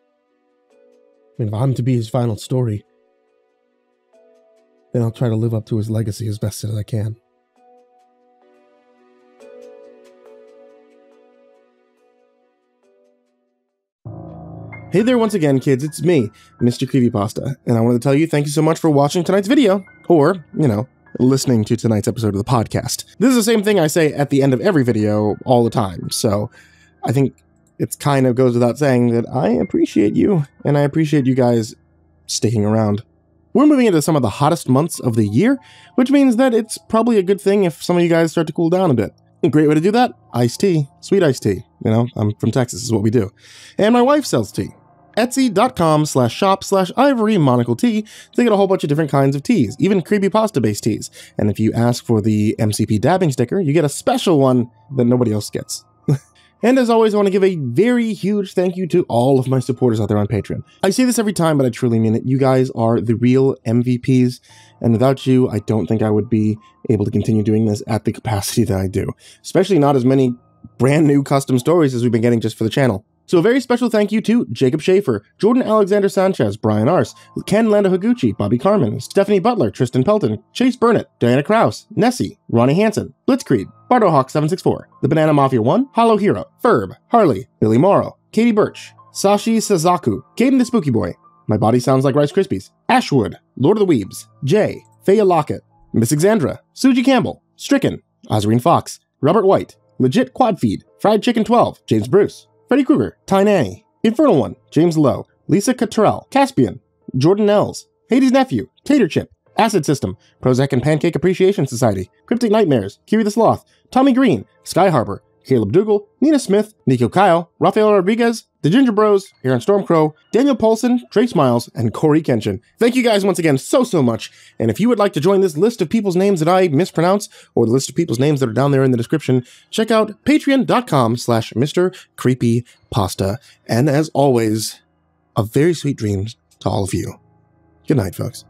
A: I mean, if I'm to be his final story, then I'll try to live up to his legacy as best as I can. Hey there once again, kids, it's me, MrCreepyPasta, and I wanted to tell you thank you so much for watching tonight's video, or, listening to tonight's episode of the podcast. This is the same thing I say at the end of every video all the time, so I think it kind of goes without saying that I appreciate you, and I appreciate you guys sticking around. We're moving into some of the hottest months of the year, which means that it's probably a good thing if some of you guys start to cool down a bit. A great way to do that? Iced tea. Sweet iced tea. I'm from Texas, is what we do. And my wife sells tea. Etsy.com/shop/ivorymonocletea to get a whole bunch of different kinds of teas, even creepypasta-based teas. And if you ask for the MCP dabbing sticker, you get a special one that nobody else gets. And as always, I want to give a very huge thank you to all of my supporters out there on Patreon. I say this every time, but I truly mean it. You guys are the real MVPs, and without you, I don't think I would be able to continue doing this at the capacity that I do. Especially not as many brand new custom stories as we've been getting just for the channel. So a very special thank you to Jacob Shaffer, Jordan Alexander Sanchez, Bryon Arce, Ken Lando Higuchi, Bobby Karman, Stephanie Butler, Tristain Pelton, Chase Burnett, Diana Kraus, Nessie, Ronny Hansson, Blitzscreed, BardoHawk764, TheBananaMafia 1, Hollow Hero, Ferb, Harley, Billy Morrow, Katie Birch, Sashi Sazaku, Kayden the Spooky Boy, My Body Sounds Like Rice Krispies, Ashwood, Lord of the Weebs, Jay, Faya Lockett, Miss Exandra, Suji Campbell, Stricken, Ozreen Fox, Robert White, Legit Quad Feed, Fried Chicken 12, James Bruce, Freddy Krueger, Ty Nanny, Infernal One, James Lowe, Lisa Cottrell, Caspian, Jordan Nels,
B: Hades' Nephew, Tater Chip, Acid System, Prozac and Pancake Appreciation Society, Cryptic Nightmares, Kiwi the Sloth, Tommy Green, Sky Harbor, Caleb Dougal, Nina Smith, Nico Kyle, Rafael Rodriguez, The Ginger Bros, Aaron Stormcrow, Daniel Paulson, Trace Miles, and Corey Kenshin. Thank you guys once again so much, and if you would like to join this list of people's names that I mispronounce, or the list of people's names that are down there in the description, check out patreon.com/MrCreepyPasta. And as always, a very sweet dreams to all of you. Good night, folks.